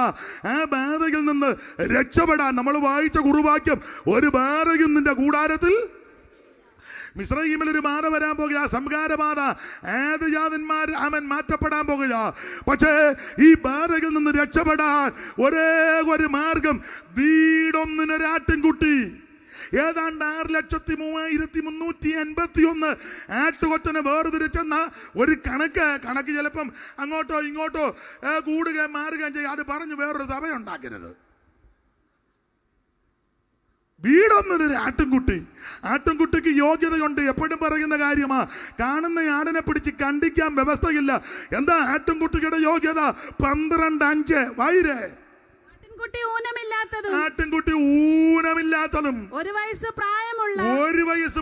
ആ ബാധയിൽ നിന്ന് രക്ഷപ്പെടാൻ നമ്മൾ വായിച്ച കുറുവാക്യം, ഒരു ബാധയിൽ നിന്റെ കൂടാരത്തിൽ മിസ്രയീമിൽ ഒരു ബാധ വരാൻ പോകുക, സംഹാരബാധ. ഏത് ജാതന്മാർ അവൻ മാറ്റപ്പെടാൻ പോകുക. പക്ഷേ ഈ ബാധയിൽ നിന്ന് രക്ഷപ്പെടാൻ ഒരേ ഒരു മാർഗം, വീടൊന്നിനൊരാട്ടിൻകുട്ടി. ഏതാണ്ട് 6,03,381 ആട്ടുകൊറ്റനെ വേർതിരിച്ചെന്ന ഒരു കണക്ക് ചിലപ്പം അങ്ങോട്ടോ ഇങ്ങോട്ടോ കൂടുകയും മാറുകയും ചെയ്യും. അത് പറഞ്ഞു വേറൊരു സഭയുണ്ടാക്കരുത്. വീടൊന്നൊരു ആട്ടിൻകുട്ടിക്ക് യോഗ്യതയുണ്ട്. എപ്പോഴും പറയുന്ന കാര്യമാ. കാണുന്ന ആടിനെ പിടിച്ച് കണ്ടിക്കാൻ വ്യവസ്ഥയില്ല. എന്താ ആട്ടിൻകുട്ടിയുടെ യോഗ്യത? 12:5 വൈരേ. ആട്ടിൻകുട്ടി ഊനമില്ലാത്തതും 1 വയസ്സ്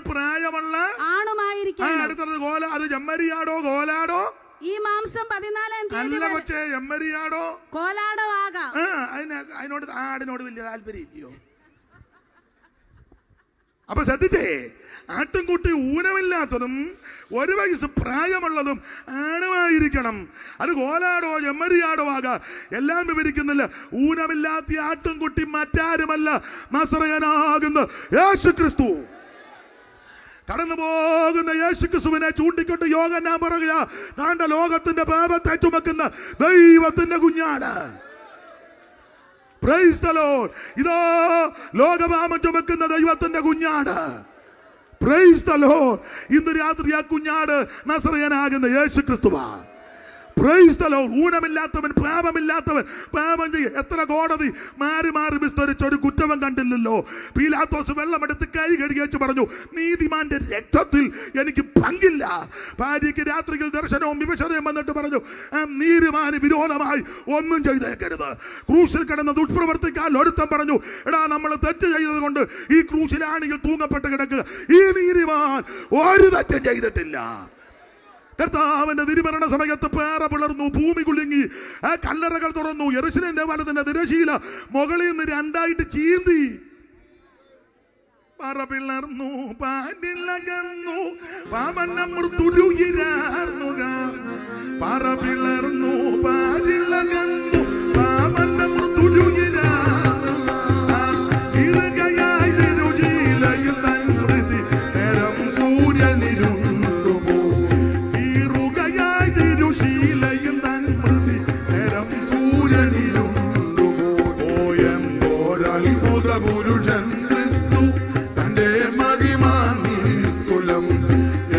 പ്രായമുള്ള ആണുമായിരിക്കണം. അടുത്തത് അത് ചെമ്മരിയാടോ കോലാടോ? ഈ മാംസം 14-ാം തീയതി അല്ല കൊച്ചേ, ചെമ്മരിയാടോ കോലാടോ ആകാം. അതിനോട് ആടിനോട് വലിയ താല്പര്യം ഇല്ലയോ? അപ്പൊ ശ്രദ്ധിച്ചേ, ആട്ടിൻകുട്ടി ഊനമില്ലാത്തതും 1 വയസ്സ് പ്രായമുള്ളതും ആണുമായിരിക്കണം. അത് കോലാടോ ചെമ്മരിയാടോ ആകാം. എല്ലാം വിവരിക്കുന്നില്ല. ഊനമില്ലാത്ത ആട്ടിൻകുട്ടി മറ്റാരുമല്ല, നസറയനാകുന്ന യേശുക്രിസ്തു. കടന്നു പോകുന്ന യേശുക്രിസ്തുവിനെ ചൂണ്ടിക്കൊണ്ട് യോഹന്നാൻ പറയുക, താണ്ട ലോകത്തിന്റെ പാപത്തെ ചുമക്കുന്ന ദൈവത്തിന്റെ കുഞ്ഞാണ്. Praise the Lord. ഇതോ ലോകപാപം ചുമക്കുന്ന ദൈവത്തിന്റെ കുഞ്ഞാട്. Praise the Lord. ഇന്ന് രാത്രി ആ കുഞ്ഞാട് നസറയനാകുന്ന യേശു ക്രിസ്തുവാ. Praise the Lord. ഊനമില്ലാത്തവൻ, പാപമില്ലാത്തവൻ, പാപം ചെയ്യും. എത്ര കോടതി മാറി മാറി വിസ്തരിച്ച ഒരു കുറ്റവും കണ്ടില്ലല്ലോ. പീലാത്തോസ് വെള്ളമെടുത്ത് കൈ കഴുകി വെച്ച് പറഞ്ഞു, നീതിമാന്റെ രക്തത്തിൽ എനിക്ക് പങ്കില്ല. ഭാര്യയ്ക്ക് രാത്രിയിൽ ദർശനവും വിവശതയും വന്നിട്ട് പറഞ്ഞു, നീതിമാന് വിരോധമായി ഒന്നും ചെയ്തേക്കരുത്. ക്രൂശിൽ കിടന്ന ദുഷ്പ്രവർത്തിക്കാൻ ഒരുത്തം പറഞ്ഞു, എടാ നമ്മൾ തെറ്റ് ചെയ്തത് കൊണ്ട് ഈ ക്രൂശിലാണെങ്കിൽ തൂങ്ങപ്പെട്ട് കിടക്കുക. ഈ നീതിമാൻ ഒരു തെറ്റും ചെയ്തിട്ടില്ല. കർത്താവിന്റെ തിരുമരണ സമയത്ത് പേറ പിളർന്നു, ഭൂമി കുലുങ്ങി, കല്ലറകൾ തുറന്നു. യെരൂശലേം ദേവാലയത്തിന്റെ തിരശീല മുകളിൽ നിന്ന് രണ്ടായിട്ട് ചീന്തി. പറ പിളർന്നു, പാനിളകന്നു, പാവനമൃതുരുയിരാർന്നുക. പറ പിളർന്നു, പാനിളകന്നു, പാവനമൃതുരുയിരാർന്നുക. ഇരുകയായി തിരുശീലയിൽ തൻ മൃതി നേരം സൂര്യനിരുണ്ടുപോ. ശീലയും തൻ മൃതി നേരം സൂര്യനിലുണ്ടോരത്ഭുത പുരുഷൻ ക്രിസ്തു തന്റെ മഹിമാനിസ്തുലം.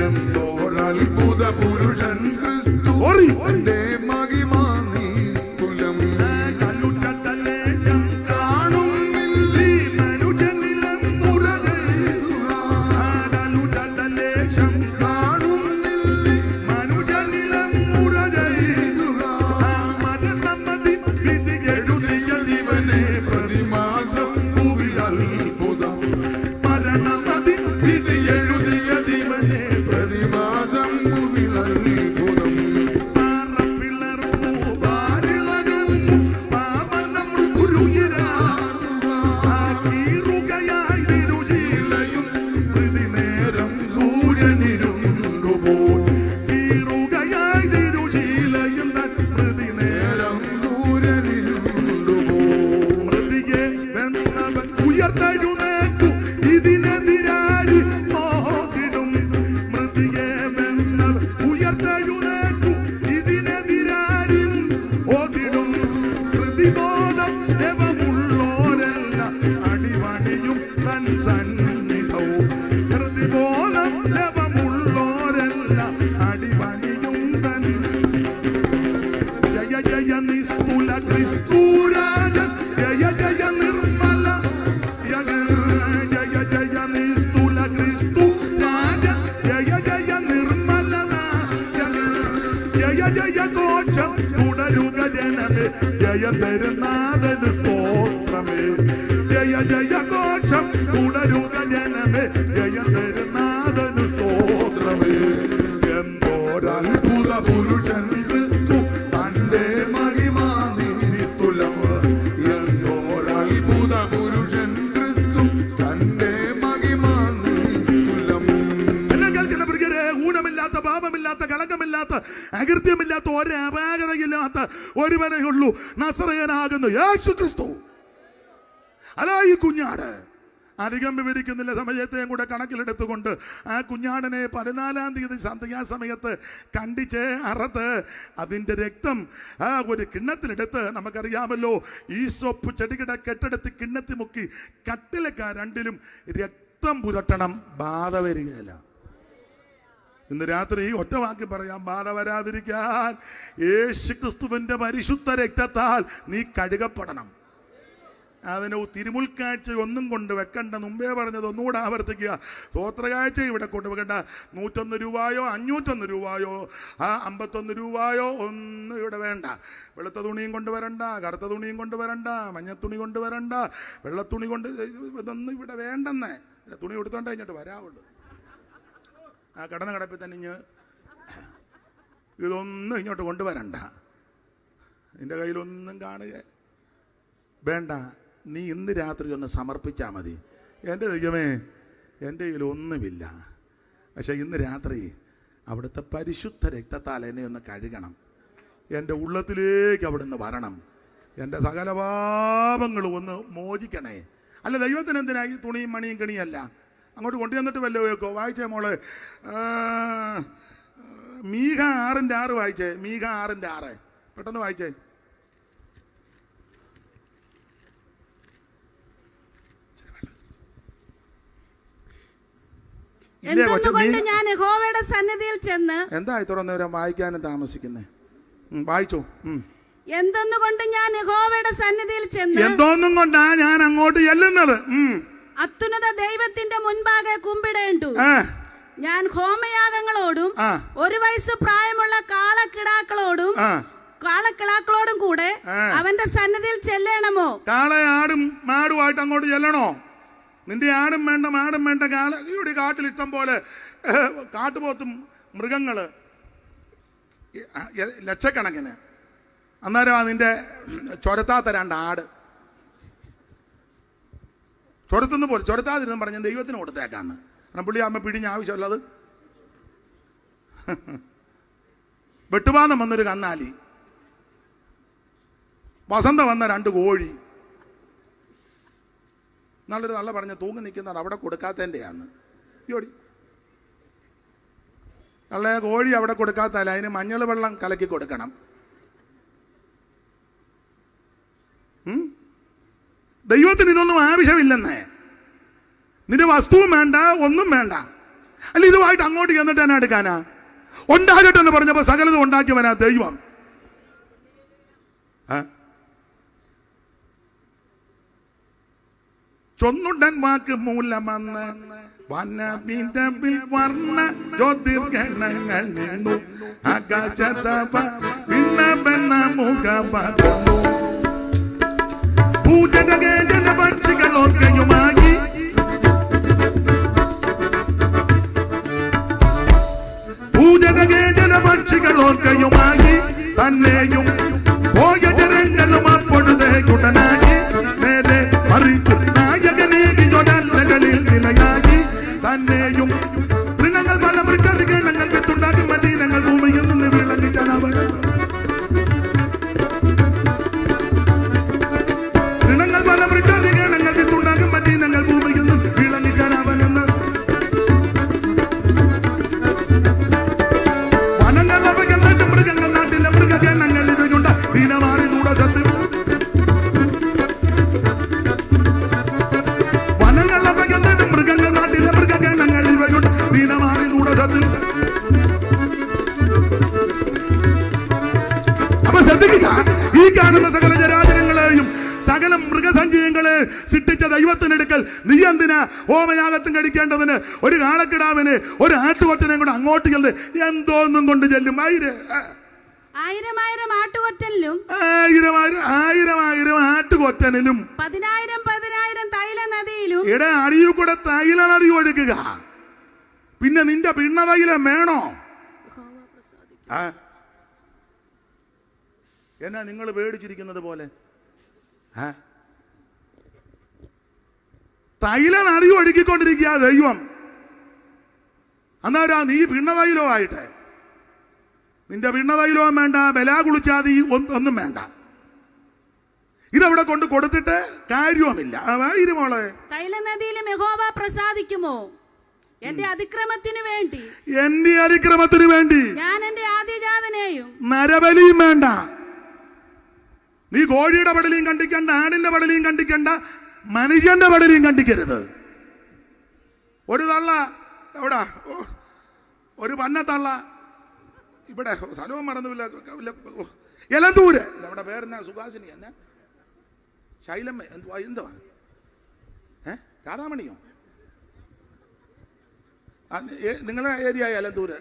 എന്തോരത്ഭുത പുരുഷൻ ക്രിസ്തു തന്റെ മഹിമാനിസ്തുലം. കലുറ്റതലേശം കാണുന്നില്ലേ മനുജനിലം മുരകേതുക. കലുറ്റതലേശം കാണുന്നില്ലേ മനുജനിലം മുരകേതുക. മരണമതി വിധി എഴുതിയ ദിവനെ പ്രതിമാസം ഭൂവിൽ അത്ഭുതം. മരണമതി വിധി എഴുതിയ ദിവനെ പ്രതിമാസം ഭൂവിൽ അത്ഭുതം. പാറപ്പിളർന്നു, പാരിളകുന്നു, പാവനമൃതുരുയിരാർന്നുക. കീറുകയായി തിരുശീലയും മൃതി നേരം സൂര്യനിരുണ്ടുപോയി. കീറുകയായി തിരുശീലയും തൻ മൃതി നേരം സൂര്യനിരുണ്ടുപോയി. മൃതിയെ വെന്നവൻ ഉയർത്തെഴുന്നേറ്റു, ഇതിനെതിരായി നോക്കിടും. മൃതിയെ വെന്നവൻ ഉയർത്തെഴുന്നേറ്റു, ഇതിനെതിരായി ഓതിടും. പ്രതിബോധം ദേവമുള്ളോരെല്ലാം അടിവണിയും തൻ സന്നിധവും. പ്രതിബോധം ദേവമുള്ളോരെല്ലാം അടിവണിയും തൻ. ജയ ജയ നിസ്തുല ക്രിസ്തുരാജൻ, ജയ ജയ നിർമ്മല. ജയ ജയ നിസ്തുല ക്രിസ്തു രാജൻ, ജയ ജയ നിർമ്മല. ജയ ജയ ഘോഷം തുടരുക ജനമേ, ജയ തരുനാഥന് സ്തോത്രമേ. ജയ ജയ ഘോഷം തുടരുക ജനമേ, ജയ തരുനാഥന് സ്തോത്രമേ. എന്തോരത്ഭുത പുരുഷൻ ക്രിസ്തു തന്റെ മഹിമാനിസ്തുലം. എന്തോരത്ഭുത പുരുഷൻ ക്രിസ്തു തന്റെ മഹിമാനിസ്തുലം. എന്നെ കേൾക്കുന്ന പ്രിയരെ, ഊനമില്ലാത്ത, പാപമില്ലാത്ത, കളങ്കമില്ലാത്ത, അകൃത്യമില്ലാത്ത, ഒരു അപാകതയില്ലാത്ത ഒരുവനേ ഉള്ളൂ, നസറയനാകുന്ന യേശു ക്രിസ്തു. അതാ ഈ കുഞ്ഞാട്. അധികം വിവരിക്കുന്നില്ല, സമയത്തെയും കൂടെ കണക്കിലെടുത്തുകൊണ്ട് ആ കുഞ്ഞാടിനെ 14-ാം തീയതി സന്ധ്യാസമയത്ത് കണ്ടിച്ച് അറുത്ത് അതിൻ്റെ രക്തം ആ ഒരു കിണ്ണത്തിലെടുത്ത്, നമുക്കറിയാമല്ലോ ഈസോപ്പ് ചെടികിട കെട്ടെടുത്ത് കിണ്ണത്തി മുക്കി കട്ടിലൊക്കെ രണ്ടിലും രക്തം പുരട്ടണം, ബാധ വരികയില്ല. ഇന്ന് രാത്രി ഒറ്റ വാക്കി പറയാം, ബാധ വരാതിരിക്കാൻ യേശു ക്രിസ്തുവിൻ്റെ പരിശുദ്ധ രക്തത്താൽ നീ കഴുകപ്പെടണം. അതിന് തിരുമുൽക്കാഴ്ച ഒന്നും കൊണ്ട് വെക്കണ്ട. മുമ്പേ പറഞ്ഞത് ഒന്നുകൂടെ ആവർത്തിക്കുക. സ്തോത്രകാഴ്ച ഇവിടെ കൊണ്ടുവെക്കണ്ട. 101 രൂപയോ 501 രൂപയോ 51 രൂപയോ ഒന്നും ഇവിടെ വേണ്ട. വെളുത്ത തുണിയും കൊണ്ടുവരണ്ട, കറുത്ത തുണിയും കൊണ്ടുവരണ്ട, മഞ്ഞത്തുണി കൊണ്ടുവരണ്ട, വെള്ളത്തുണി കൊണ്ട് ഇതൊന്നും ഇവിടെ വേണ്ടെന്നേ. തുണി കൊടുത്തോണ്ട് കഴിഞ്ഞിട്ട് വരാവുള്ളൂ. ആ കടന്ന കടപ്പിൽ തന്നെ ഇതൊന്നും ഇങ്ങോട്ട് കൊണ്ടുവരണ്ട. നിന്റെ കയ്യിലൊന്നും കാണുക വേണ്ട. നീ ഇന്ന് രാത്രി ഒന്ന് സമർപ്പിച്ചാൽ മതി. എൻ്റെ ദൈവമേ, എൻ്റെ കയ്യിൽ ഒന്നുമില്ല, പക്ഷെ ഇന്ന് രാത്രി അവിടുത്തെ പരിശുദ്ധ രക്തത്താൽ എന്നെ ഒന്ന് കഴുകണം. എൻ്റെ ഉള്ളത്തിലേക്ക് അവിടുന്ന് വരണം. എൻ്റെ സകല പാപങ്ങളും ഒന്ന് മോചിക്കണേ. അല്ല, ദൈവത്തിന് എന്തിനായി തുണിയും മണിയും കണിയല്ല. അങ്ങോട്ട് കൊണ്ടുവന്നിട്ട് വല്ലോ വെക്കോ. വായിച്ചേ മോള്, മീഖ 6:6 വായിച്ചേ. മീഖ 6:6 പെട്ടെന്ന് വായിച്ചേ. എന്തുകൊണ്ട് ഞാൻ യഹോവയുടെ സന്നിധിയിൽ ചെന്ന്. എന്താ ഇത്ര നേരം വായിക്കാനും താമസിക്കുന്നേ? വായിച്ചോ. എന്തൊന്നുകൊണ്ട് ഞാൻ യഹോവയുടെ സന്നിധിയിൽ ചെന്ന്. എന്തോന്നും കൊണ്ടാ ഞാൻ അങ്ങോട്ട് ചെല്ലുന്നത്? അത്യുന്നത ദൈവത്തിന്റെ മുൻപാകെ കുമ്പിടേണ്ടു. ഞാൻ ഹോമയാഗങ്ങളോടും 1 വയസ്സ് പ്രായമുള്ള കാളക്കിടാക്കളോടും കൂടെ അവന്റെ സന്നിധിയിൽ ചെല്ലണമോ? കാളയാടും മാടുമായിട്ട് അങ്ങോട്ട് ചെല്ലണോ? നിന്റെ ആടും വേണ്ട മാടും വേണ്ട. ഇവിടെ കാട്ടിൽ ഇഷ്ടം പോലെ കാട്ടുപോത്തും മൃഗങ്ങള് ലക്ഷക്കണക്കിന്. അന്നേരം നിന്റെ ചൊരത്താത്ത 2 ആട് ചൊരത്തുനിന്ന് പോലെ ചൊരത്താതിരുന്ന് പറഞ്ഞ് ദൈവത്തിന് കൊടുത്തേക്കാന്ന്. കാരണം പുള്ളി അമ്മ പിടിഞ്ഞ ആവശ്യമുള്ളത്. വെട്ടുപാനം വന്നൊരു കന്നാലി, വസന്ത വന്ന 2 കോഴി. നല്ലൊരു നല്ല പറഞ്ഞ് തൂങ്ങി നിൽക്കുന്നത് അവിടെ കൊടുക്കാത്തതിൻ്റെയാന്ന്. ജോടി നല്ല കോഴി അവിടെ കൊടുക്കാത്തല്ല, അതിന് മഞ്ഞൾ വെള്ളം കലക്കി കൊടുക്കണം. ദൈവത്തിന് ഇതൊന്നും ആവശ്യമില്ലെന്നേ. നിന്റെ വസ്തുവും വേണ്ട, ഒന്നും വേണ്ട. അല്ല ഇതുമായിട്ട് അങ്ങോട്ട് ചെന്നിട്ട് തന്നെ എടുക്കാനാ? ഉണ്ടാകട്ടെന്ന് പറഞ്ഞപ്പോ സകലതും ഉണ്ടാക്കിയവനാ ദൈവം. ചൊന്നുടൻ വാക്ക് മൂലമെന്ന് വനവിധവിൽ വർണ്ണ ജ്യോതിർഗണങ്ങൾ നിന്നു ആകാശതപ ഭിന്നമെന്ന മുഖപറന്നു പൂജനഗേജന പക്ഷികളൊക്കെയുമായി പൂജനഗേജന പക്ഷികളൊക്കെയുമായി തന്നെയും പോയ ജനങ്ങളും അപ്പൊഴുതേക്കുടനായി നേരെ മറിച്ചു നായകനേകിയൊരല്ലകളിൽ നിലയായി തന്നെയും തൃണങ്ങൾ പല മൃഗങ്ങൾ വിത്തുണ്ടാക്കി മദീനങ്ങൾ ഭൂമിയിൽ നിന്ന് വിളങ്ങിച്ചാൽ അവർ തൃണങ്ങൾ പല മൃഗങ്ങൾ വിത്തുണ്ടാക്കി മദീനങ്ങൾ ഭൂമിയിൽ നിന്ന് വിളങ്ങിച്ചാൽ അവനെന്ന് വനങ്ങൾ അവകൾ നാട്ടിൽ മൃഗങ്ങൾ നാട്ടിലെ മൃഗഗണങ്ങൾ ഇവയുണ്ട ദീനമാറി ദൂടസത്ത് വനങ്ങൾ അവകൾ നാട്ടിൽ മൃഗങ്ങൾ നാട്ടിലെ മൃഗഗണങ്ങൾ ഇവയുണ്ട ദീനമാറി ദൂടസത്ത്. അപ്പൊ ശ്രദ്ധിക്കുക, ഈ കാണുന്ന സകല ജരാചരങ്ങളെയും സകല മൃഗസഞ്ചയങ്ങളെ സൃഷ്ടിച്ച ദൈവത്തിനെടുക്കൽ നീ എന്തിനാ ഹോമയാഗത്തും കഴിക്കേണ്ടതിന് ഒരു കാളക്കിടാവിന് ഒരു ആട്ടുകൊറ്റനെ കൂടെ അങ്ങോട്ട് ചെല്ല് എന്തോന്നും കൊണ്ട് ചെല്ലും? ആയിരം ആട്ടുകൊറ്റനിലും 1000 ആട്ടുകൊറ്റനിലും 10,000 തൈല നദിയിലും ഇട അടിയിൽ കൂടെ തൈല നദി ഒഴുകുക. പിന്നെ നിന്റെ പിണ്ണതൈലം വേണോ? എന്നാ നിങ്ങൾ പേടിച്ചിരിക്കുന്നത് പോലെ തൈല നദി ഒഴുകിക്കൊണ്ടിരിക്കുക ദൈവം. അന്നേരാ നീ പിണ്ണതൈലോ ആയിട്ട് നിന്റെ പിണ്ണതൈലവും വേണ്ട, ബലാ കുളിച്ചാതി ഒന്നും വേണ്ട. ഇതവിടെ കൊണ്ട് കൊടുത്തിട്ട് കാര്യവുമില്ല. മോളെ തൈലനദിയിലും യഹോവ പ്രസാദിക്കുമോ? എന്റെ അതിക്രമത്തിനു വേണ്ടി ഞാൻ എന്റെ ആദ്യജാതനെയും നരബലിയും വേണ്ട. നീ കോഴിയുടെ പടലിയും കണ്ടിക്കണ്ട, ആടിന്റെ പടലിയും കണ്ടിക്കണ്ട, മനുഷ്യന്റെ പടലിയും കണ്ടിക്കരുത്. ഒരു തള്ള എവിടാ, ഒരു പന്നത്തള്ള ഇവിടെ സ്ഥലവും മറന്നുമില്ല, എലന്തൂര് അവിടെ പേരെന്നാ, സുഹാസിനി എന്നെ ശൈലമ്മ എന്തുവാ രാധാമണിയോ? നിങ്ങളുടെ ഏരിയ എലന്തൂര്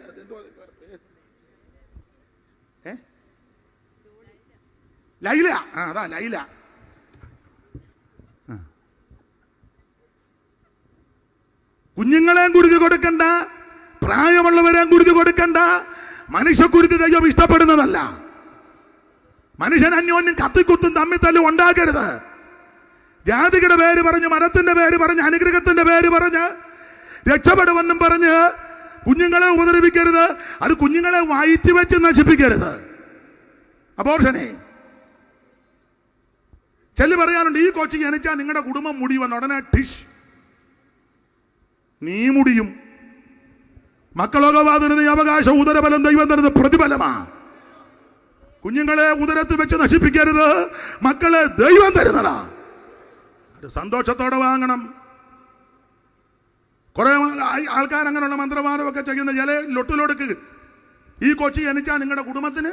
ലൈല. അതാ ലൈല. കുഞ്ഞുങ്ങളെയും കുരുതി കൊടുക്കണ്ട, പ്രായമുള്ളവരെയും കുരുതി കൊടുക്കണ്ട. മനുഷ്യക്കുരുതി ദൈവം ഇഷ്ടപ്പെടുന്നതല്ല. മനുഷ്യൻ അന്യോന്യം കത്തിക്കുത്തും തമ്മിത്തല്ലും ഉണ്ടാക്കരുത്. ജാതിയുടെ പേര് പറഞ്ഞ്, മരത്തിന്റെ പേര് പറഞ്ഞ്, അനുഗ്രഹത്തിന്റെ പേര് പറഞ്ഞ്, രക്ഷപ്പെടുമെന്നും പറഞ്ഞ് കുഞ്ഞുങ്ങളെ ഉപദ്രവിക്കരുത്. അത് കുഞ്ഞുങ്ങളെ വയറ്റി വെച്ച് നശിപ്പിക്കരുത്. അബോർഷനെ ചെല്ലു പറയാനുണ്ട്, ഈ കൊച്ചി ജനിച്ചാൽ നിങ്ങളുടെ കുടുംബം മുടിവൻ ഉടനെ ടിഷ് നീ മുടിയും. മക്കളോകവാതിരുന്ന അവകാശം ഉദരബലം ദൈവം തരുന്ന പ്രതിഫലമാ. കുഞ്ഞുങ്ങളെ ഉദരത്തിൽ വെച്ച് നശിപ്പിക്കരുത്. മക്കളെ ദൈവം തരുന്നതാ. അത് സന്തോഷത്തോടെ വാങ്ങണം. കുറെ ആൾക്കാർ അങ്ങനെയുള്ള മന്ത്രവാദമൊക്കെ ചെയ്യുന്ന ചില ലൊട്ടിലൊടുക്ക് ഈ കൊച്ചി ജനിച്ചാൽ നിങ്ങളുടെ കുടുംബത്തിന്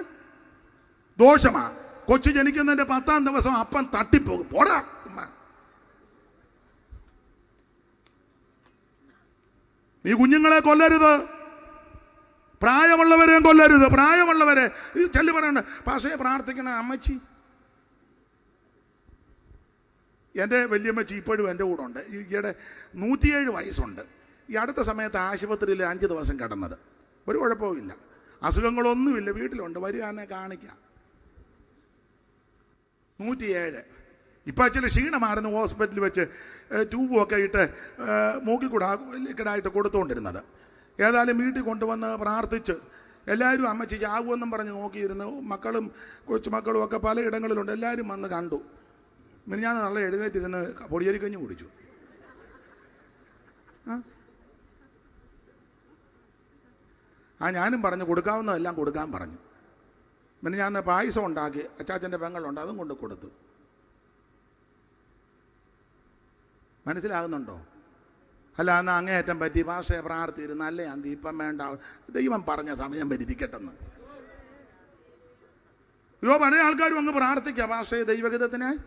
ദോഷമാ. കൊച്ചി ജനിക്കുന്നതിന്റെ 10ാം ദിവസം അപ്പം തട്ടിപ്പോകും. പോടാ. നീ കുഞ്ഞുങ്ങളെ കൊല്ലരുത്, പ്രായമുള്ളവരെയും കൊല്ലരുത്. പ്രായമുള്ളവരെ ചെല്ലു പറയണ്ട, പക്ഷേ പ്രാർത്ഥിക്കണ അമ്മച്ചി. എൻ്റെ വലിയമ്മച്ചി ഇപ്പോഴും എൻ്റെ കൂടെ ഉണ്ട്. ഈയിടെ 107 വയസ്സുണ്ട്. ഈ അടുത്ത സമയത്ത് ആശുപത്രിയിൽ 5 ദിവസം കിടന്നത്. ഒരു കുഴപ്പമില്ല, അസുഖങ്ങളൊന്നുമില്ല, വീട്ടിലുണ്ട്. വരിക എന്നെ കാണിക്കാം. 107. ഇപ്പം ഇച്ചിരി ക്ഷീണമായിരുന്നു. ഹോസ്പിറ്റലിൽ വെച്ച് ട്യൂബുമൊക്കെ ഇട്ട് മൂക്കിക്കൂടായിട്ട് കൊടുത്തുകൊണ്ടിരുന്നത്. ഏതായാലും വീട്ടിൽ കൊണ്ടുവന്ന് പ്രാർത്ഥിച്ച് എല്ലാവരും അമ്മച്ചി ചാകുമെന്നും പറഞ്ഞ് നോക്കിയിരുന്നു. മക്കളും കൊച്ചുമക്കളും ഒക്കെ പലയിടങ്ങളിലുണ്ട്. എല്ലാവരും വന്ന് കണ്ടു. ഞാൻ നല്ല എഴുന്നേറ്റിരുന്ന് പൊടിയരിക്കഞ്ഞ് കുടിച്ചു. ഞാനും പറഞ്ഞു കൊടുക്കാവുന്നതെല്ലാം കൊടുക്കാൻ പറഞ്ഞു. പിന്നെ ഞാൻ പായസം ഉണ്ടാക്കി, അച്ചാച്ചൻ്റെ പെങ്ങളുണ്ട്, അതും കൊണ്ട് കൊടുത്തു. മനസ്സിലാകുന്നുണ്ടോ? അല്ല, എന്നാൽ അങ്ങേയറ്റം പറ്റി ഭാഷയെ പ്രാർത്ഥിയിരുന്നു. അല്ലേ അന്തി ഇപ്പം വേണ്ട, ദൈവം പറഞ്ഞ സമയം പരിധിക്കട്ടെന്ന്. പല ആൾക്കാരും അങ്ങ് പ്രാർത്ഥിക്കുക ഭാഷയെ ദൈവഗീതത്തിനായി.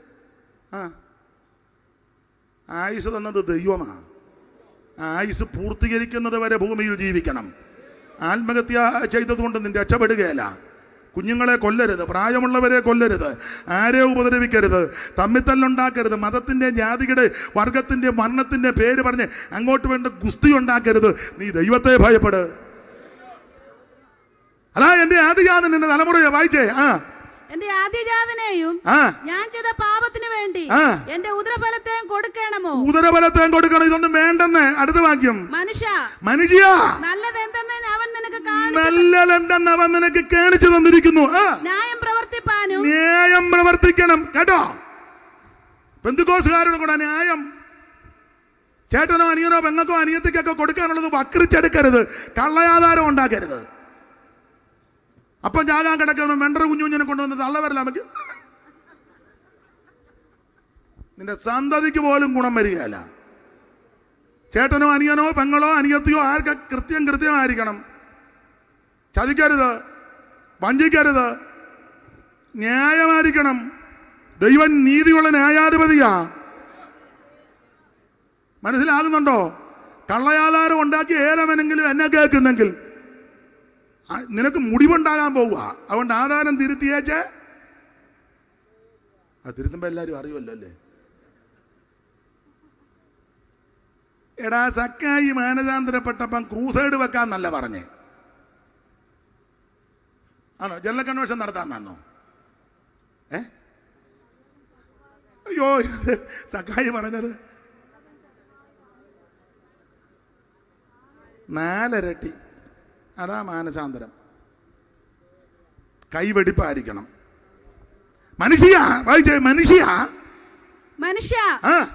ആയുസ് തന്നത് ദൈവമാണ്. ആയുസ് പൂർത്തീകരിക്കുന്നത് വരെ ഭൂമിയിൽ ജീവിക്കണം. ആത്മഹത്യ ചെയ്തതുകൊണ്ട് നിന്റെ രക്ഷപ്പെടുകയല്ല. കുഞ്ഞുങ്ങളെ കൊല്ലരുത്, പ്രായമുള്ളവരെ കൊല്ലരുത്, ആരെ ഉപദ്രവിക്കരുത്, തമ്മിത്തല്ലുണ്ടാക്കരുത്, മതത്തിൻ്റെ, ജാതിയുടെ, വർഗത്തിൻ്റെ, വർണ്ണത്തിൻ്റെ പേര് പറഞ്ഞ് അങ്ങോട്ട് വേണ്ട ഗുസ്തി ഉണ്ടാക്കരുത്. നീ ദൈവത്തെ ഭയപ്പെട്. അതാ എൻ്റെ ആദിജാതൻ എന്റെ തലമുറയെ വായിച്ചേ. എന്റെ ആദ്യജാതനെയും ഞാൻ ചെയ്ത പാപത്തിന് വേണ്ടി എന്റെ ഉദരഫലത്തെയും കൊടുക്കണമോ? ഉദരഫലത്തെയും കൊടുക്കണം. ഇതൊന്നും വേണ്ടെന്ന്. അടുത്ത വാക്യം. മനുഷ്യ നല്ലതെന്തെന്ന് അവൻ നിനക്ക് കാണിച്ചു തന്നിരിക്കുന്നു. ന്യായം പ്രവർത്തിക്കണം. കേട്ടോ, പെന്തുക്കോസുകാരോട് കൂടെ ന്യായം. ചേട്ടനോ അനിയനോ പെങ്ങൾക്കോ അനിയത്തിക്കൊക്കെ കൊടുക്കാനുള്ളത് വക്രിച്ചെടുക്കരുത്, കള്ളയാധാരം ഉണ്ടാക്കരുത്. അപ്പം ജാകാൻ കിടക്കുന്ന വെണ്ടർ കുഞ്ഞുഞ്ഞിനെ കൊണ്ടുവന്ന് തള്ളവരല്ല. നമുക്ക് നിന്റെ സന്തതിക്ക് പോലും ഗുണം വരികയല്ല. ചേട്ടനോ അനിയനോ പെങ്ങളോ അനിയത്തിയോ ആർക്ക് കൃത്യമായിരിക്കണം. ചതിക്കരുത്, വഞ്ചിക്കരുത്, ന്യായമായിരിക്കണം. ദൈവം നീതിയുള്ള ന്യായാധിപതിയാ. മനസ്സിലാകുന്നുണ്ടോ? കള്ളയാധാരം ഉണ്ടാക്കി ഏലവനെങ്കിലും എന്നെ കേൾക്കുന്നെങ്കിൽ നിനക്ക് മുടിവുണ്ടാകാൻ പോവുക. അതുകൊണ്ട് ആധാരം തിരുത്തിയേച്ച് തിരുത്തുമ്പോ എല്ലാവരും അറിയുമല്ലോ അല്ലേ. എടാ, സക്കായി മാനസാന്തരപ്പെട്ടപ്പം ക്രൂസൈഡ് വെക്കാന്നല്ല പറഞ്ഞേ. ആണോ? ജനറൽ കൺവെൻഷൻ നടത്താമെന്നാണോ? അയ്യോ, സക്കായി പറഞ്ഞത് 4 ഇരട്ടി. അതാ മാനസാന്തരം. കൈവെടിപ്പായിരിക്കണം. മനുഷ്യ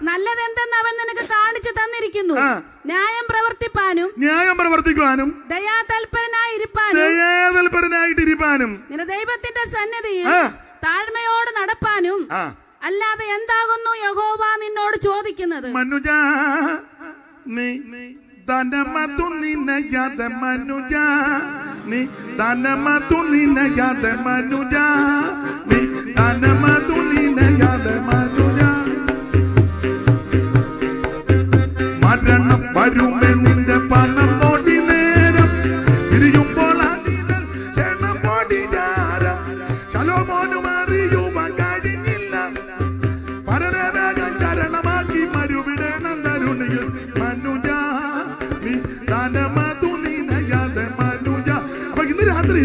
നല്ലതെന്തെന്ന് അവൻ നിനക്ക് കാണിച്ചു തന്നിരിക്കുന്നു. ന്യായം പ്രവർത്തിപ്പാനും ദയാതൽപരനായിട്ടിരിപ്പാനും നിന്റെ ദൈവത്തിന്റെ സന്നിധിയിൽ താഴ്മയോട് നടപ്പാനും അല്ലാതെ എന്താകുന്നു യഹോവ നിന്നോട് ചോദിക്കുന്നത്? മനുജാ, നീ ധനമതു നിനയാതെ മനുജ, നീ ധനമതു നിനയാതെ മനുജ, നീ ധനമതു നിനയാതെ മനുജ. മരണം വരുമേ നിന്റെ പണം നോടി നേരം തിരിയുമ്പോൾ അതിന് ക്ഷണം മോടി ചാരം. ശലോമോനും അറിയുവാൻ കഴിഞ്ഞില്ല, പരരെ വേഗം ശരണമാക്കി മരുവിടണം തരുണിയിൽ മനുജ. അപ്പൊ ഇന്ന് രാത്രി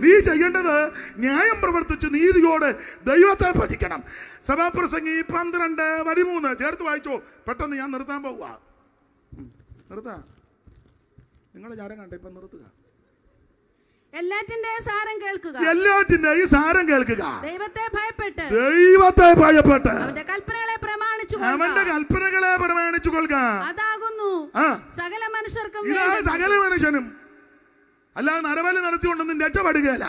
നീ ചെയ്യേണ്ടത് ന്യായം പ്രവർത്തിച്ച് നീതിയോടെ ദൈവത്തെ ഭജിക്കണം. സഭാപ്രസംഗി 12:13 ചേർത്ത് വായിച്ചോ. പെട്ടെന്ന് ഞാൻ നിർത്താൻ പോവുക. നിർത്താ. നിങ്ങൾ ഞാനും കണ്ട ഇപ്പൊ നിർത്തുക. എല്ലാറ്റിന്റെയും സാരം കേൾക്കുക. ദൈവത്തെ ഭയപ്പെട്ട് അവന്റെ കൽപ്പനകളെ പ്രമാണിച്ചു കൊള്ളുക. അതാകുന്നു സകല മനുഷ്യനും അല്ലാതെ നരബലി നടത്തിക്കൊണ്ടൊന്നും രക്ഷപ്പെടുകയില്ല.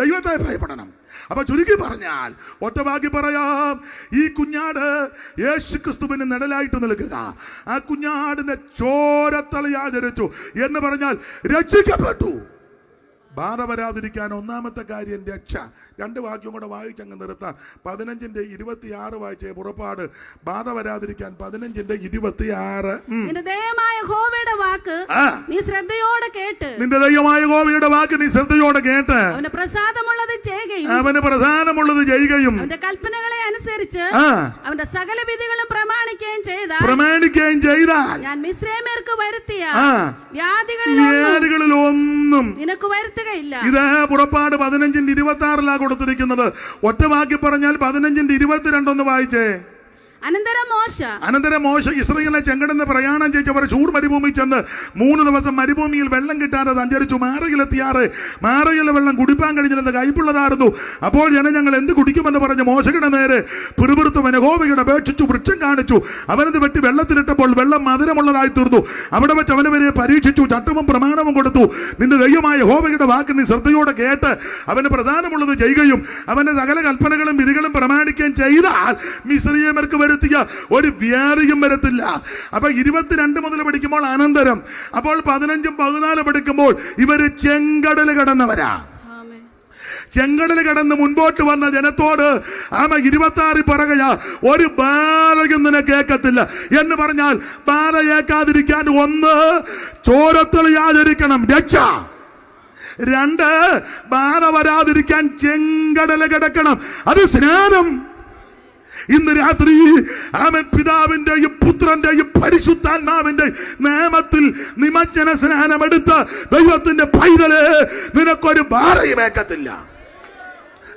ദൈവത്തെ ഭയപ്പെടണം. അപ്പൊ ചുരുക്കി പറഞ്ഞാൽ ഒറ്റവാക്കി പറയാം, ഈ കുഞ്ഞാട് യേശു ക്രിസ്തുവിന് നിഴലായിട്ട് നിൽക്കുക. ആ കുഞ്ഞാടിന്റെ ചോരത്തളി ആചരിച്ചു എന്ന് പറഞ്ഞാൽ രക്ഷിക്കപ്പെട്ടു. ബാധ വരാതിരിക്കാൻ ഒന്നാമത്തെ കാര്യം രക്ഷ. 2 വാക്യം കൂടെ വായിച്ചങ്ങ് നിർത്താം. 15:26 വായിച്ചേ. പുറപ്പാട് ബാധ വരാതിരിക്കാൻ 15:26. നിന്റെ ദൈവമായ യഹോവയുടെ വാക്ക് നീ ശ്രദ്ധയോടെ കേട്ട്, നിന്റെ ദൈവമായ യഹോവയുടെ വാക്ക് നീ ശ്രദ്ധയോടെ കേട്ട് അവന് പ്രസാദമുള്ളത് ചെയ്യുകയും അവന്റെ കൽപ്പനകളെ അനുസരിച്ച് അവന്റെ സകല വിധികളും പ്രമാണിക്കുകയും ചെയ്താൽ ഞാൻ മിസ്രയീമ്യർക്ക് വരുത്തിയ വ്യാധികളിലൊന്നും നിനക്ക് വരുത്തുകയില്ല. ഇത് പുറപ്പാട് 15:26 കൊടുത്തിരിക്കുന്നത്. ഒറ്റ വാക്കി പറഞ്ഞാൽ 15:22 ഒന്ന് വായിച്ചേ. അനന്തരം മോശ ഇസ്രായേലിനെ ചെങ്കടന്ന് പ്രയാണം ചെയ്തവർ ശൂർ മരുഭൂമി ചെന്ന് 3 ദിവസം മരുഭൂമിയിൽ വെള്ളം കിട്ടാതെ സഞ്ചരിച്ചു. മാറയിലെത്തിയാറ്. മാറയിലെ വെള്ളം കുടിപ്പാൻ കഴിഞ്ഞില്ലെന്ന് കൈപ്പുള്ളതായിരുന്നു. അപ്പോൾ ഞങ്ങൾ എന്ത് കുടിക്കുമെന്ന് പറഞ്ഞ് മോശയുടെ നേരെ പിറുപിറുത്തുവൻ യഹോവയോട് അപേക്ഷിച്ചു. വൃക്ഷം കാണിച്ചു. അവനത് വെട്ടി വെള്ളത്തിലിട്ടപ്പോൾ വെള്ളം മധുരമുള്ളതായി തീർന്നു. അവിടെ വെച്ച് അവനവരെ പരീക്ഷിച്ചു. ചട്ടവും പ്രമാണവും കൊടുത്തു. നിന്റെ ദൈവമായ യഹോവയുടെ വാക്ക് നീ ശ്രദ്ധയോടെ കേട്ട് അവന് പ്രധാനമുള്ളത് ചെയ്യുകയും അവന്റെ സകല കൽപ്പനകളും വിധികളും പ്രമാണിക്കുകയും ചെയ്താൽ മിസ്രയീമ്യർക്ക് ഒരു വ്യാധിയും വരത്തില്ല. അപ്പൊ 22 മുതൽ പഠിക്കുമ്പോൾ അനന്തരം. അപ്പോൾ 15-14 പഠിക്കുമ്പോൾ ഇവര് ചെങ്കടൽ കടന്നവരാ. ചെങ്കടൽ കടന്ന് മുൻപോട്ട് വന്ന ജനത്തോട് 26 പറയുക, ഒരു ബാധയും നിനക്ക് കേൾക്കത്തില്ല എന്ന് പറഞ്ഞാൽ ബാധ കേൾക്കാതിരിക്കാൻ 1 ചോരത്തളി ആചരിക്കണം, രക്ഷ. 2 ബാധ വരാതിരിക്കാൻ ചെങ്കടൽ കിടക്കണം, അത് സ്നാനം. ഇന്ന് രാത്രി പിതാവിന്റെയും പുത്രന്റെയും പരിശുദ്ധാത്മാവിന്റെ നാമത്തിൽ നിമജ്ജന സ്നാനമെടുത്ത് ദൈവത്തിന്റെ പൈതല് നിനക്കൊരു ഭാരയും ഏക്കത്തില്ല.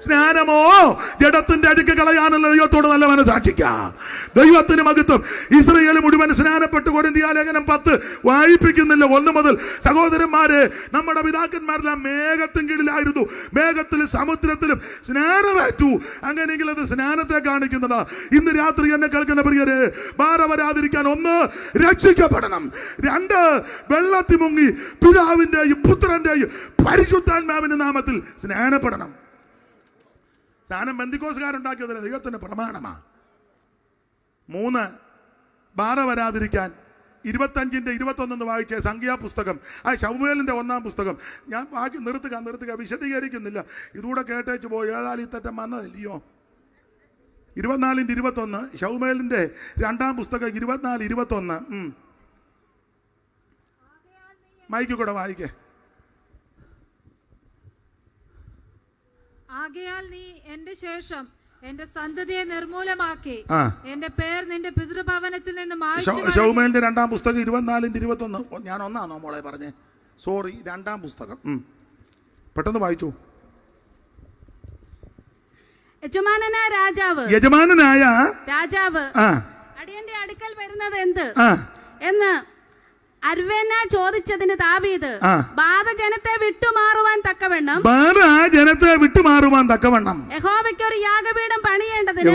സ്നാനമോ ജഡത്തിന്റെ അടുക്ക് കളയാനുള്ള ദൈവത്തോട് നല്ല മനസാക്ഷിക്കാം. ദൈവത്തിന് മഹത്വം. ഇസ്രായേൽ മുഴുവൻ സ്നാനപ്പെട്ട് കൊരിന്ത്യർ ലേഖനം 10 വായിപ്പിക്കുന്നില്ല 1 മുതൽ. സഹോദരന്മാരെ, നമ്മുടെ പിതാക്കന്മാരെല്ലാം മേഘത്തിൻ കീഴിലായിരുന്നു. മേഘത്തിലും സമുദ്രത്തിലും സ്നാനമേറ്റു. അങ്ങനെയെങ്കിൽ അത് സ്നാനത്തെ കാണിക്കുന്നതാ. ഇന്ന് രാത്രി എന്നെ കേൾക്കുന്ന പ്രിയരെ, ബാധ വരാതിരിക്കാൻ 1 രക്ഷിക്കപ്പെടണം, 2 വെള്ളത്തിൽ മുങ്ങി പിതാവിന്റെയും പുത്രന്റെയും പരിശുദ്ധാത്മാവിന്റെ നാമത്തിൽ സ്നാനപ്പെടണം. സ്നാനം പെന്തിക്കോസ്കാരുണ്ടാക്കിയതിന് ദൈവത്തിന്റെ പ്രമാണമാണ്. 3 ബാധ വരാതിരിക്കാൻ 25-21 വായിച്ചേ. സംഖ്യാപുസ്തകം, ആ ശമൂവേലിന്റെ 1-ാം പുസ്തകം. ഞാൻ ബാക്കി നിർത്തുക, വിശദീകരിക്കുന്നില്ല. ഇതുകൂടെ കേട്ടേച്ച് പോയി. ഏതായാലും ഈ തെറ്റം വന്നതല്ലയോ. 24-21 ശമൂവേലിന്റെ 2-ാം പുസ്തകം 24-21. മൈക്ക് കൂടെ വായിക്കേ. ആകയാൽ നീ എന്റെ ശേഷം എന്റെ സന്തതിയെ നിർമൂലമാക്കി എന്റെ പേർ നിന്റെ പിതൃഭവനത്തിൽ നിന്ന് മായ്ച്ചു. ശമൂവേലിന്റെ 2-ാം പുസ്തകം 24-21. ഞാൻ 1-ആണോ മോളെ പറഞ്ഞേ? സോറി, 2-ാം പുസ്തകം. പെട്ടെന്ന് വായിച്ചു. യജമാനനായ രാജാവ് അടിയന്റെ അടുക്കൽ വരുന്നത് എന്ത് എന്ന് അർവ്വന ചോദിച്ചതിന് ദാവീദ് ബാധ ജനത്തെ വിട്ടുമാറുവാൻ തക്കവണ്ണം യഹോവയ്ക്കൊരു യാഗപീഠം പണിയേണ്ടതിന്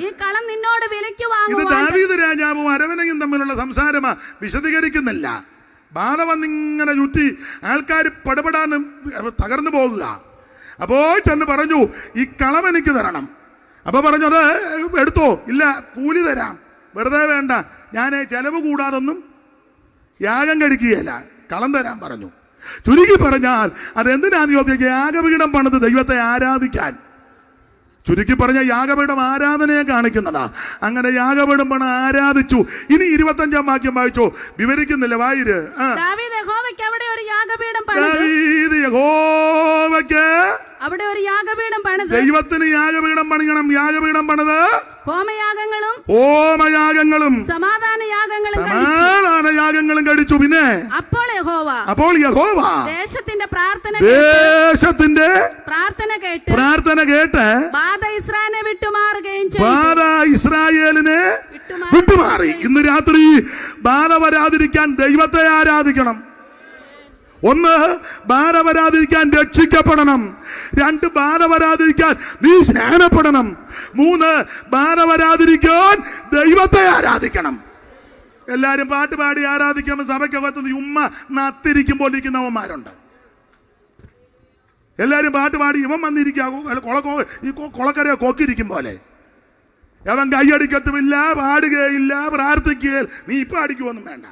ഈ കളം നിന്നോട് വിലയ്ക്ക് വാങ്ങുവാൻ. ഇത് ദാവീദ് രാജാവും അരവനയും തമ്മിലുള്ള സംസാരമാ, വിശദീകരിക്കുന്നില്ല. ബാധ വന്നിങ്ങനെ ചുറ്റി ആൾക്കാർ പടപെടാനും തകർന്നു പോകുക. അപ്പോൾ ചെന്ന് പറഞ്ഞു, ഈ കളം എനിക്ക് തരണം. അപ്പൊ പറഞ്ഞത് എടുത്തോ. ഇല്ല, കൂലി തരാം, വെറുതെ വേണ്ട, ഞാൻ ചെലവ് കൂടാതൊന്നും യാഗം കഴിക്കുകയല്ല, കളം തരാൻ പറഞ്ഞു. ചുരുക്കി പറഞ്ഞാൽ അതെന്തിനാന്ന് ചോദിച്ചാൽ യാഗപീഠം പണിത് ദൈവത്തെ ആരാധിക്കാൻ. ചുരുക്കി പറഞ്ഞ യാഗപീഠം ആരാധനയെ കാണിക്കുന്നതാ. അങ്ങനെ യാഗപീഠം പണം ആരാധിച്ചു. ഇനി 25-ാം വാക്യം വായിച്ചോ. വിവരിക്കുന്നില്ല, വായിര്. ദാവീദ് യഹോവയ്ക്ക് അവിടെ ഒരു യാഗപീഠം പണിത് ദൈവത്തിന് യാഗപീഠം പണിയണം. യാഗപീഠം പണിത് ഹോമയാഗങ്ങളും സമാധാനയാഗങ്ങളും കഴിച്ചു. പിന്നെ അപ്പോൾ യഹോവ ദേശത്തിന്റെ പ്രാർത്ഥന കേട്ട് ബാധ ഇസ്രായേലിനെ വിട്ടുമാറി. ഇന്ന് രാത്രി ബാധ വരാതിരിക്കാൻ ദൈവത്തെ ആരാധിക്കണം. 1 ബാധ വരാതിരിക്കാൻ രക്ഷിക്കപ്പെടണം. 2 ബാധ വരാതിരിക്കാൻ നീ സ്നാനപ്പെടണം. 3 ബാധ വരാതിരിക്കാൻ ദൈവത്തെ ആരാധിക്കണം. എല്ലാരും പാട്ട് പാടി ആരാധിക്കുമ്പോൾ സഭയ്ക്കകത്ത് ഉമ്മ നത്തിരിക്കുമ്പോൾ ഇരിക്കുന്നവന്മാരുണ്ട്. എല്ലാരും പാട്ട് പാടി ഇവൻ വന്നിരിക്കുക ഈ കൊളക്കരയെ കൊക്കിരിക്കും പോലെ. അവൻ കൈയടിക്കത്തുമില്ല, പാടുകയില്ല, പ്രാർത്ഥിക്കുകയില്ല. നീ ഇപ്പൊ അടിക്കുവൊന്നും വേണ്ട.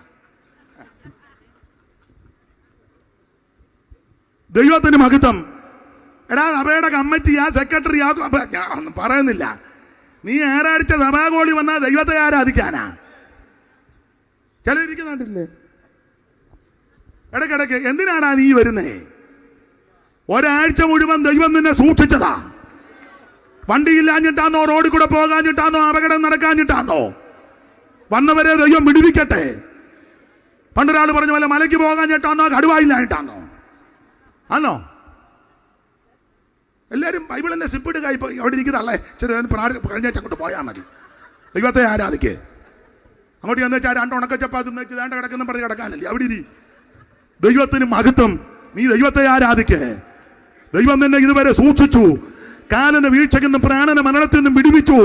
ദൈവത്തിന് മഹത്വം. എടാ സഭയുടെ കമ്മിറ്റി ആ സെക്രട്ടറി ആ ഒന്നും പറയുന്നില്ല. നീ ആരാടിച്ച സഭാഗോളി വന്നാൽ ദൈവത്തെ ആരാധിക്കാനാ? ചിലരിക്കുന്നുണ്ടില്ലേ ഇടയ്ക്കിടയ്ക്ക്? എന്തിനാടാ നീ വരുന്നേ? ഒരാഴ്ച മുഴുവൻ ദൈവം നിന്നെ സൂക്ഷിച്ചതാ. വണ്ടിയില്ലാഞ്ഞിട്ടാന്നോ, റോഡിൽ കൂടെ പോകാഞ്ഞിട്ടാന്നോ, അപകടം നടക്കാഞ്ഞിട്ടാന്നോ? വന്നവരെ ദൈവം വിടുവിക്കട്ടെ. പണ്ടൊരാൾ പറഞ്ഞ പോലെ മലയ്ക്ക് പോകാഞ്ഞിട്ടാന്നോ, കടുവായില്ലാഞ്ഞിട്ടാന്നോ? ആണോ? എല്ലാവരും ബൈബിളിന്റെ സിപ്പിടുക. ഇപ്പൊ അവിടെ ഇരിക്കുന്നല്ലേ ചെറിയ കഴിഞ്ഞാൽ അങ്ങോട്ട് പോയാൽ മതി. ദൈവത്തെ ആരാധിക്കേ. അങ്ങോട്ട് ചെന്ന് വെച്ചാൽ 2 ഉണക്കച്ചപ്പാത്തി വെച്ച് വേണ്ട കിടക്കുന്ന പറഞ്ഞ് കിടക്കാനല്ലേ അവിടെ ഇരി. ദൈവത്തിന് മഹത്വം. നീ ദൈവത്തെ ആരാധിക്കേ. ദൈവം നിന്നെ ഇതുവരെ സൂക്ഷിച്ചു. കാലന്റെ വീഴ്ചയിൽ നിന്നും പ്രാണന മരണത്തിൽ നിന്നും വിടുവിച്ചു.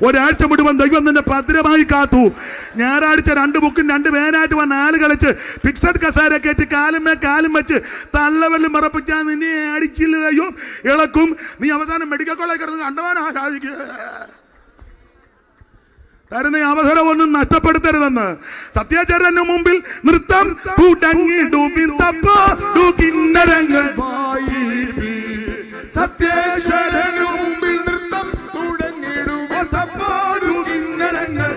ഒരാഴ്ച മുഴുവൻ ദൈവം നിന്നെ ഭദ്രമായി കാത്തു. ഞായറാഴ്ച 2 ബുക്കും 2 വേനായിട്ട് വന്ന് 4 കളിച്ച് ഫിക്സഡ് കസാര കയറ്റി കാലും വെച്ച് തള്ളവല്ലും മറപ്പിക്കാൻ നിന്നെ അടിച്ചില്ല ദൈവം ഇളക്കും. നീ അവസാനം മെഡിക്കൽ കോളേജ് കിടന്ന് കണ്ടവാൻ ആരാധിക്കുക. തരുന്ന അവസരം ഒന്നും നഷ്ടപ്പെടുത്തരുതെന്ന്. സത്യാചാര്യന് മുമ്പിൽ നൃത്തം സത്യേശ്വരനു മുമ്പിൽ നൃത്തം തുടങ്ങിടുകിന്നരങ്ങൾ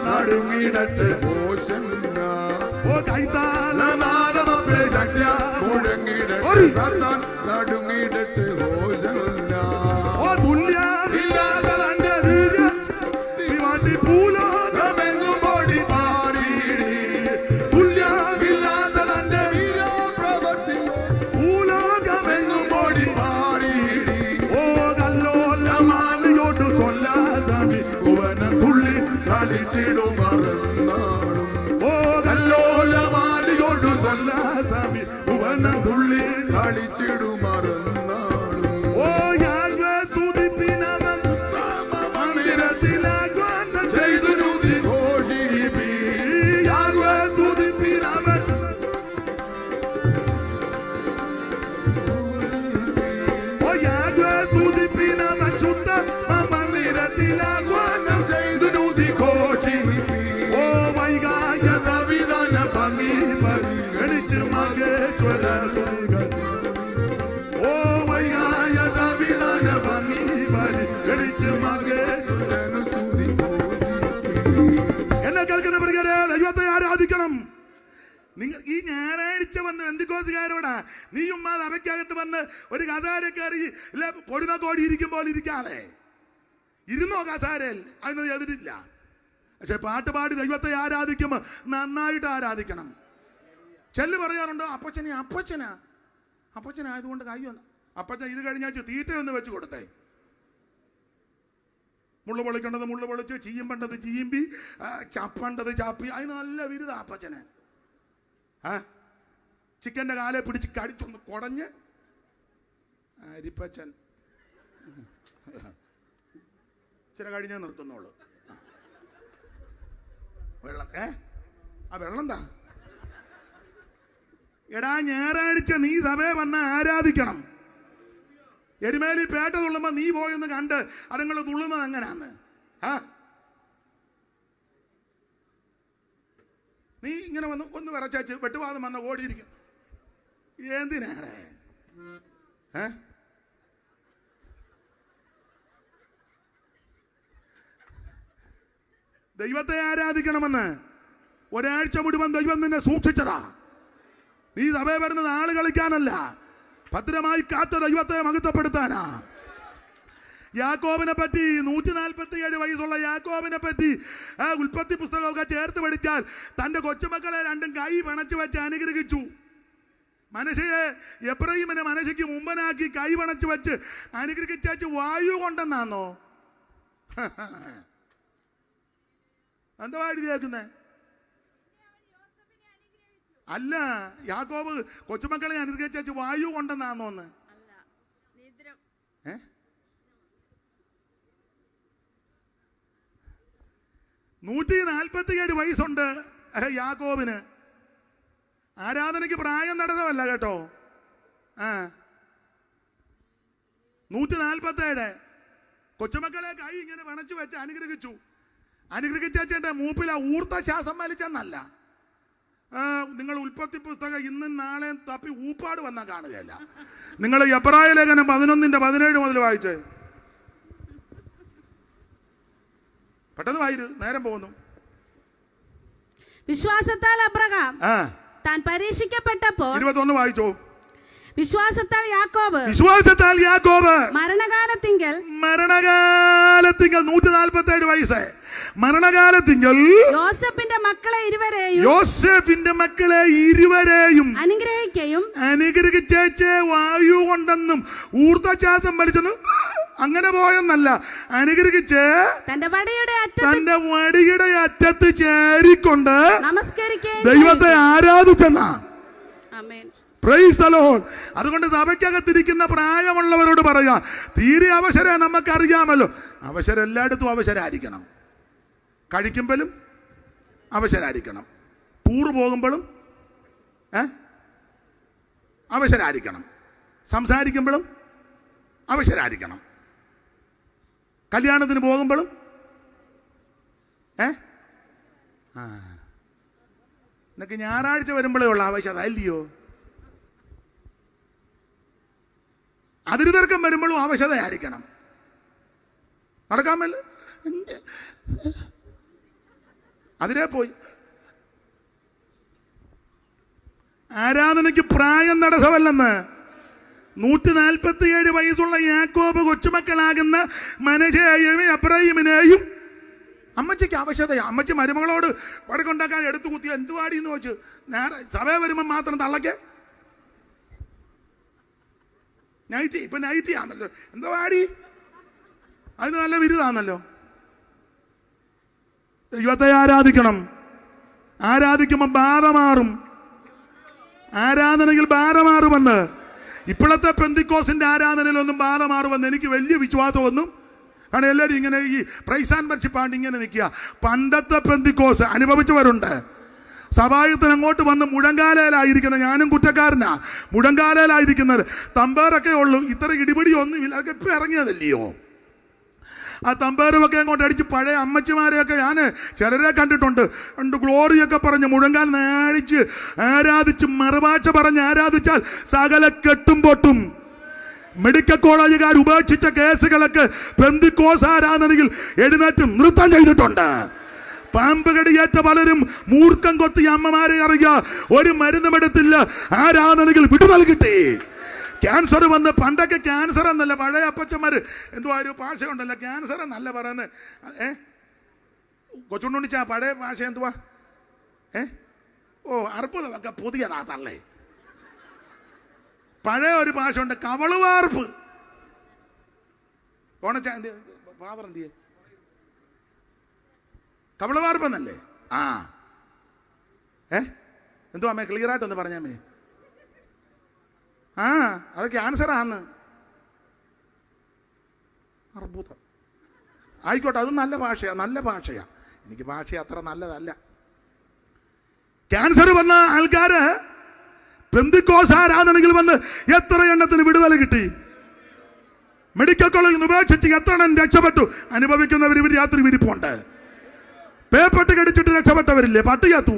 നടുങ്ങിടട്ടെ. നടുങ്ങിടട്ടെ ഹോശന്ന. ഓ തുല്യമില്ലാത്ത തന്റെ വീര്യം ഭൂലോകമെങ്ങും ഓടി പാടിയിടി. തുല്യമില്ലാത്ത തന്റെ വീരപ്രവൃത്തി ഭൂലോകമെങ്ങും ഓടി പാടിയിടി. ഓ കല്ലോലമാലയോട്ട് സൊല്ലാസാമി ഭുവന തുള്ളി കളിച്ചിടുമറന്നാടും. ഓ കല്ലോലമാലയോട്ട് സൊല്ലാസാമി ഭുവന തുള്ളി കളിച്ചിടുമറന്നാടും. ഓ യാഗ സ്തുതിപ്പിനവൻ മന്ദിരത്തിലാകുവാൻ ചെയ്തു നൂതി ഘോഷിപ്പി. യാഗ സ്തുതിപ്പിനവൻ ഓ യാഗ സ്തുതിപ്പിനവൻ ശുദ്ധ മന്ദിരത്തിലാകുവാൻ ചെയ്തു നൂതി ഘോഷിപ്പി. ഓ വൈകായ സവിധാന ഭംഗി പരിഗണിച്ച് മഹേശ്വര സ്തുതികൾ. ഓ വൈകായ സവിധാന ഭംഗി പരിഗണിച്ച് മഹേശ്വരനു സ്തുതി. എന്നെ കേൾക്കുന്ന പ്രിയരെ, ദൈവത്തെ ആരാധിക്കണം. നിങ്ങൾ ഈ ഞായറാഴ്ച വന്ന് എന്തിക്കോസുകാരോടാ നീ ഉമ്മാ അവയ്ക്കകത്ത് വന്ന് ഒരു കസാര കയറി പൊടിനത്തോടി ഇരിക്കുമ്പോൾ ഇരിക്കാതെ ഇരുന്നോ കസാരയിൽ. അതിനൊന്നും എതിരില്ല. പക്ഷെ പാട്ട് പാടി ദൈവത്തെ ആരാധിക്കുമ്പോൾ നന്നായിട്ട് ആരാധിക്കണം. ചെല്ല് പറയാറുണ്ടോ അപ്പച്ചനായതുകൊണ്ട് കയ്യൊന്ന് അപ്പച്ചൻ ഇത് കഴിഞ്ഞാൽ തീറ്റയൊന്ന് വെച്ച് കൊടുത്തേ. മുള്ളു പൊളിക്കേണ്ടത് മുള്ളു പൊളിച്ച്, ചീമ്പേണ്ടത് ചീമ്പി, ചപ്പേണ്ടത് ചാപ്പി. അതിന് നല്ല വിരുദ അപ്പച്ചന്. ചിക്കൻ്റെ കാലെ പിടിച്ച് കടിച്ചൊന്ന് കുടഞ്ഞ് അരിപ്പച്ചൻ ഇച്ചിരി കഴിഞ്ഞേ നിർത്തുന്നുള്ളൂ. വെള്ളം ആ വെള്ളം എന്താ? എടാ ഞായറാഴ്ച നീ സഭയെ വന്ന് ആരാധിക്കണം. എരുമേലി പേട്ട തുള്ളുമ്പോ നീ പോയെന്ന് കണ്ട് അതുങ്ങൾ തുള്ളുന്നത് എങ്ങനെയാന്ന്? നീ ഇങ്ങനെ വന്ന് ഒന്ന് വിറച്ചു വെട്ടുവാദം വന്ന ഓടിയിരിക്കും. എന്തിനാണ്? ദൈവത്തെ ആരാധിക്കണമെന്ന് ഒരാഴ്ച മുഴുവൻ ദൈവം നിന്നെ സൂക്ഷിച്ചതാ. നീ സഭയെ വരുന്നത് ആള് കളിക്കാനല്ല, ഭദ്രമായി കാത്ത ദൈവത്തെ മഹത്വപ്പെടുത്താനാ. യാക്കോബിനെ പറ്റി 147 വയസ്സുള്ള യാക്കോബിനെ പറ്റി ഉൽപ്പത്തി പുസ്തകമൊക്കെ ചേർത്ത് പഠിച്ചാൽ തൻ്റെ കൊച്ചുമക്കളെ 2 കൈ പണച്ചു വെച്ച് അനുഗ്രഹിച്ചു. മനശ്ശയെ എബ്രഹീമിനെ മനശ്ശയ്ക്ക് മുമ്പനാക്കി കൈ പണച്ചു വെച്ച് അനുഗ്രഹിച്ചു. വായു കൊണ്ടെന്നാന്നോ? എന്താ എഴുതിയേക്കുന്നേ? അല്ല, യാക്കോബ് കൊച്ചുമക്കളെ അനുഗ്രഹിച്ചു വായു കൊണ്ടെന്നാന്നോന്ന്. 147 വയസ്സുണ്ട് യാക്കോബിന്. ആരാധനയ്ക്ക് പ്രായം തടസ്സമല്ല കേട്ടോ. 147 കൊച്ചുമക്കളെ കൈ ഇങ്ങനെ വണച്ചു വെച്ച് അനുഗ്രഹിച്ചേണ്ട മൂപ്പില ഊർത്ത ശ്വാസം വലിച്ചെന്നല്ല. നിങ്ങൾ ഉൽപ്പത്തി പുസ്തകം ഇന്നും നാളെയും തപ്പി ഊപ്പാട് വന്നാൽ കാണുകയല്ല. നിങ്ങൾ എബ്രായ ലേഖനം 11:17 മുതൽ വായിച്ചേ. പെട്ടെന്ന് വായിരു, നേരം പോകുന്നു. വിശ്വാസത്താൽ അബ്രഹാം താൻ പരീക്ഷിക്കപ്പെട്ടപ്പോൾ 21 വായിച്ചോ. വിശ്വാസത്താൽ യാക്കോബ് മരണകാലത്തിങ്കൽ 147 വയസ്സ് മരണകാലത്തിങ്കൽ യോസേഫിന്റെ മക്കളെ ഇരുവരെയും അനുഗ്രഹിച്ചേച്ച് വായു കൊണ്ടെന്നും ഊർദ്ധശ്വാസം വലിച്ചെന്നും അങ്ങനെ പോയെന്നല്ല, അനുഗ്രഹിച്ച് തന്റെ വടിയുടെ അറ്റത്ത് ചേരിക്കൊണ്ട് ദൈവത്തെ ആരാധിച്ചെന്നാ. Price the Lord. അതുകൊണ്ട് സഭയ്ക്കകത്തിരിക്കുന്ന പ്രായമുള്ളവരോട് പറയാ, തീരെ അവസരം നമുക്കറിയാമല്ലോ. അവസരം എല്ലായിടത്തും അവസരമായിരിക്കണം. കഴിക്കുമ്പോഴും അവസരമായിരിക്കണം, ടൂറ് പോകുമ്പോഴും അവസരമായിരിക്കണം, സംസാരിക്കുമ്പോഴും അവസരമായിരിക്കണം, കല്യാണത്തിന് പോകുമ്പോഴും എന്നൊക്കെ ഞായറാഴ്ച വരുമ്പോഴേ ഉള്ള ആവശ്യത അല്ലയോ. അതിരുതർക്കം വരുമ്പോഴും ആവശ്യതയായിരിക്കണം. നടക്കാമല്ലോ, അതിനെ പോയി. ആരാധനയ്ക്ക് പ്രായം തടസ്സമല്ലെന്ന് 147 വയസ്സുള്ള യാക്കോബ് കൊച്ചുമക്കളാകുന്ന മനശ്ശെയെയും എബ്രാഹിമിനെയും അമ്മച്ചിക്ക് ആവശ്യതയാ. അമ്മച്ചി മരുമകളോട് വടക്കുണ്ടാക്കാൻ എടുത്തു കുത്തിയ എന്തുവാടി എന്ന് ചോദിച്ചു. നേരെ സഭ വരുമ്പോൾ മാത്രം തള്ളക്ക് നൈറ്റി. ഇപ്പൊ നൈറ്റി ആണല്ലോ, എന്തോ വാടി, അതിന് നല്ല വിരുദാണല്ലോ. ദൈവത്തെ ആരാധിക്കണം. ആരാധിക്കുമ്പോൾ ബാധ മാറും. ആരാധനയിൽ ബാധ മാറുമെന്ന്. ഇപ്പോഴത്തെ പെന്തിക്കോസിന്റെ ആരാധനയിലൊന്നും ബാധ മാറുമെന്ന് എനിക്ക് വലിയ വിശ്വാസമൊന്നും. കാരണം എല്ലാവരും ഇങ്ങനെ ഈ പ്രൈസ് ആൻഡ് വർഷിപ്പ് ആണ്ട് ഇങ്ങനെ നിൽക്കുക. പണ്ടത്തെ പെന്തിക്കോസ് അനുഭവിച്ചവരുണ്ട്. സഭായത്തിന് അങ്ങോട്ട് വന്ന് മുഴങ്കാലയിലായിരിക്കുന്ന, ഞാനും കുറ്റക്കാരനാ, മുഴങ്കാലയിലായിരിക്കുന്നത് തമ്പേറൊക്കെ ഉള്ളൂ. ഇത്ര ഇടിപിടിയൊന്നുമില്ല. അതൊക്കെ ഇപ്പം ഇറങ്ങിയതല്ലയോ. ആ തമ്പേറുമൊക്കെ അങ്ങോട്ട് അടിച്ച് പഴയ അമ്മച്ചിമാരെയൊക്കെ ഞാൻ ചിലരെ കണ്ടിട്ടുണ്ട്. ഗ്ലോറിയൊക്കെ പറഞ്ഞ് മുഴങ്കാൽ നാടിച്ച് ആരാധിച്ച് മറുഭാഷ പറഞ്ഞ് ആരാധിച്ചാൽ സകല കെട്ടും പൊട്ടും. മെഡിക്കൽ കോളേജുകാർ ഉപേക്ഷിച്ച കേസുകളൊക്കെ പെന്തിക്കോസ് ആരാധനയിൽ എഴുന്നേറ്റ് നൃത്തം ചെയ്തിട്ടുണ്ട്. പാമ്പ് കടിയേറ്റ പലരും മൂർഖം കൊത്തിയ അമ്മമാരെ അറിയുക, ഒരു മരുന്നും എടുത്തില്ല, ആരാധനയിൽ വിടുതൽ കിട്ടി. ക്യാൻസർ വന്ന്, പണ്ടൊക്കെ ക്യാൻസർ എന്നല്ല പഴയ അപ്പച്ചന്മാർ എന്തുവാ ഒരു ഭാഷ ഉണ്ടല്ലോ, ക്യാൻസർ എന്നല്ല പറയുന്നത്. കൊച്ചുണ്ണിച്ച പഴയ ഭാഷ എന്തുവാ? അർബുദമൊക്കെ പുതിയതാത്തല്ലേ. പഴയ ഒരു ഭാഷ ഉണ്ട്, കവളുവാർപ്പ്. പാവറന്തിയെ കവളുവാർപ്പെന്നല്ലേ? എന്തുവാ അമ്മേ, ക്ലിയർ ആയിട്ടൊന്ന് പറഞ്ഞാമേ. അത് ക്യാൻസറാന്ന്. അർബുദം ആയിക്കോട്ടെ, അത് നല്ല ഭാഷയാ, നല്ല ഭാഷയാ. എനിക്ക് ഭാഷ അത്ര നല്ലതല്ല. ക്യാൻസർ വന്ന ആൾക്കാര് പെന്തിക്കോസ് ആരാധനയിൽ വന്ന് എത്ര എണ്ണത്തിന് വിടുതൽ കിട്ടി. മെഡിക്കൽ കോളേജിൽ നിന്ന് ഉപേക്ഷിച്ച് എത്ര എണ്ണം രക്ഷപ്പെട്ടു. അനുഭവിക്കുന്നവർ ഇവർ രാത്രി വിരിപ്പുണ്ട്. പേപ്പട്ട് കടിച്ചിട്ട് രക്ഷപ്പെട്ടവരില്ലേ? പട്ടി കത്തു,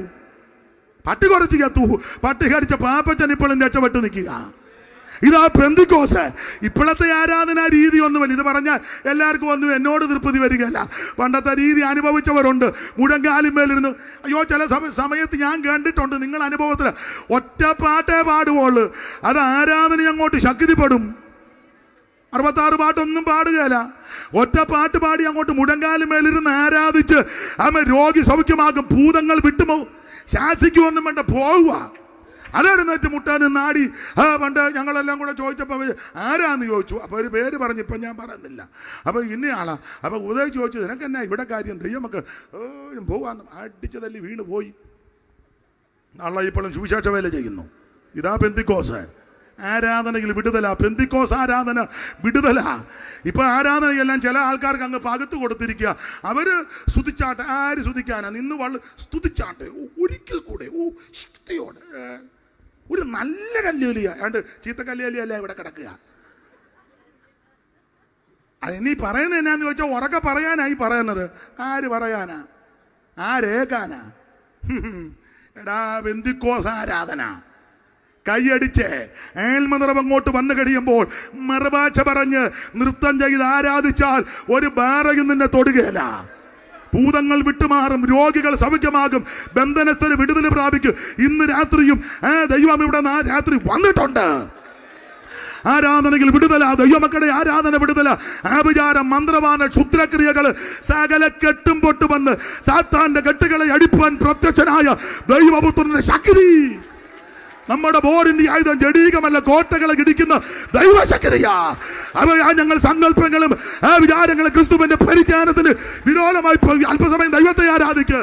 പട്ടി കുറച്ച് കത്തു, പട്ടി കടിച്ച പാപ്പച്ചൻ ഇപ്പോഴും രക്ഷപ്പെട്ട് നിൽക്കുക. ഇതാ പെന്തിക്കോസ്. ഇപ്പോഴത്തെ ആരാധനാ രീതി ഒന്നുമല്ല. ഇത് പറഞ്ഞാൽ എല്ലാവർക്കും ഒന്നും എന്നോട് തൃപ്തി വരികയല്ല. പണ്ടത്തെ രീതി അനുഭവിച്ചവരുണ്ട്. മുഴങ്കാലിന്മേലിരുന്ന് അയ്യോ, ചില സമയത്ത് ഞാൻ കണ്ടിട്ടുണ്ട്. നിങ്ങൾ അനുഭവത്തിൽ ഒറ്റ പാട്ടേ പാടുവുള്ളൂ, അത് ആരാധന അങ്ങോട്ട് ശക്തിപ്പെടും. 66 പാട്ടൊന്നും പാടുകയല്ല, ഒറ്റ പാട്ട് പാടി അങ്ങോട്ട് മുഴങ്കാലിന്മേലിരുന്ന് ആരാധിച്ച് അമ്മ രോഗി സൗഖ്യമാകും. ഭൂതങ്ങൾ വിട്ടുമോ ശാസിക്കുമൊന്നും വേണ്ട, പോവുക. അതെഴുന്നേറ്റ് മുട്ടാനും നാടി. പണ്ട് ഞങ്ങളെല്ലാം കൂടെ ചോദിച്ചപ്പോൾ ആരാന്ന് ചോദിച്ചു. അപ്പോൾ ഒരു പേര് പറഞ്ഞു, ഇപ്പം ഞാൻ പറയുന്നില്ല. അപ്പോൾ ഇന്നയാളാ. അപ്പോൾ ഉദയ ചോദിച്ചു, നിനക്കെന്നാ ഇവിടെ കാര്യം? ദൈവമക്കൾ പോവാന്ന് അടിച്ചതല്ലി വീണ് പോയി. നാളെ ഇപ്പോഴും സുവിശേഷ വേല ചെയ്യുന്നു. ഇതാ പെന്തിക്കോസ്. ആരാധനയിൽ വിടുതല, പെന്തിക്കോസ് ആരാധന വിടുതല. ഇപ്പൊ ആരാധനയെല്ലാം ചില ആൾക്കാർക്ക് അങ്ങ് പകത്ത് കൊടുത്തിരിക്കുക. അവര് സ്തുതിച്ചാട്ടെ, ആര് സ്തുതിക്കാനാ? നിന്ന് സ്തുതിച്ചാട്ടെ ഒരിക്കൽ കൂടെ, ശക്തിയോടെ. ഒരു നല്ല കല്ലുലിയ ആണ്ട് ചീത്ത കല്ലുലിയല്ല ഇവിടെ കിടക്കുക. അതിനീ പറയുന്നത് എന്നാന്ന് ചോദിച്ചാൽ ഉറക്കെ പറയാനായി പറയുന്നത്. ആര് പറയാനാ? ആരേക്കാനാ? എടാ പെന്തിക്കോസ് ആരാധന കൈയടിച്ച് ഏൽമനിറവ് അങ്ങോട്ട് വന്നു കഴിയുമ്പോൾ മറുഭാഷ പറഞ്ഞ് നൃത്തം ചെയ്ത് ആരാധിച്ചാൽ ഒരു ബാറയും നിന്നെ തൊടുകയില്ല. ഭൂതങ്ങൾ വിട്ടുമാറും, രോഗികൾ സൗഖ്യമാകും, ബന്ധനസ്ഥര് വിടുതൽ പ്രാപിക്കും. ഇന്ന് രാത്രിയും ദൈവം ഇവിടെ രാത്രി വന്നിട്ടുണ്ട്. ആരാധനയിൽ വിടുതല, ദൈവമക്കളുടെ ആരാധന വിടുതല. ആഭിചാരം, മന്ത്രവാന, ക്ഷുദ്രക്രിയകള് സകല കെട്ടും പൊട്ടു വന്ന് സാത്താന്റെ കെട്ടുകളെ അടിപ്പാൻ പ്രത്യക്ഷനായ ദൈവപുത്രന്റെ ശക്തി. നമ്മുടെ ബോറിന്റെ ആയുധം ജഡീകമല്ല, കോട്ടകളെ ഇടിക്കുന്ന ദൈവശക്തിയാ. അവയാ ഞങ്ങൾ സങ്കല്പങ്ങളും വിചാരങ്ങളും ക്രിസ്തുവിന്റെ പരിജ്ഞാനത്തിന് വിരോധമായി അല്പസമയം ദൈവത്തെ ആരാധിക്കുക.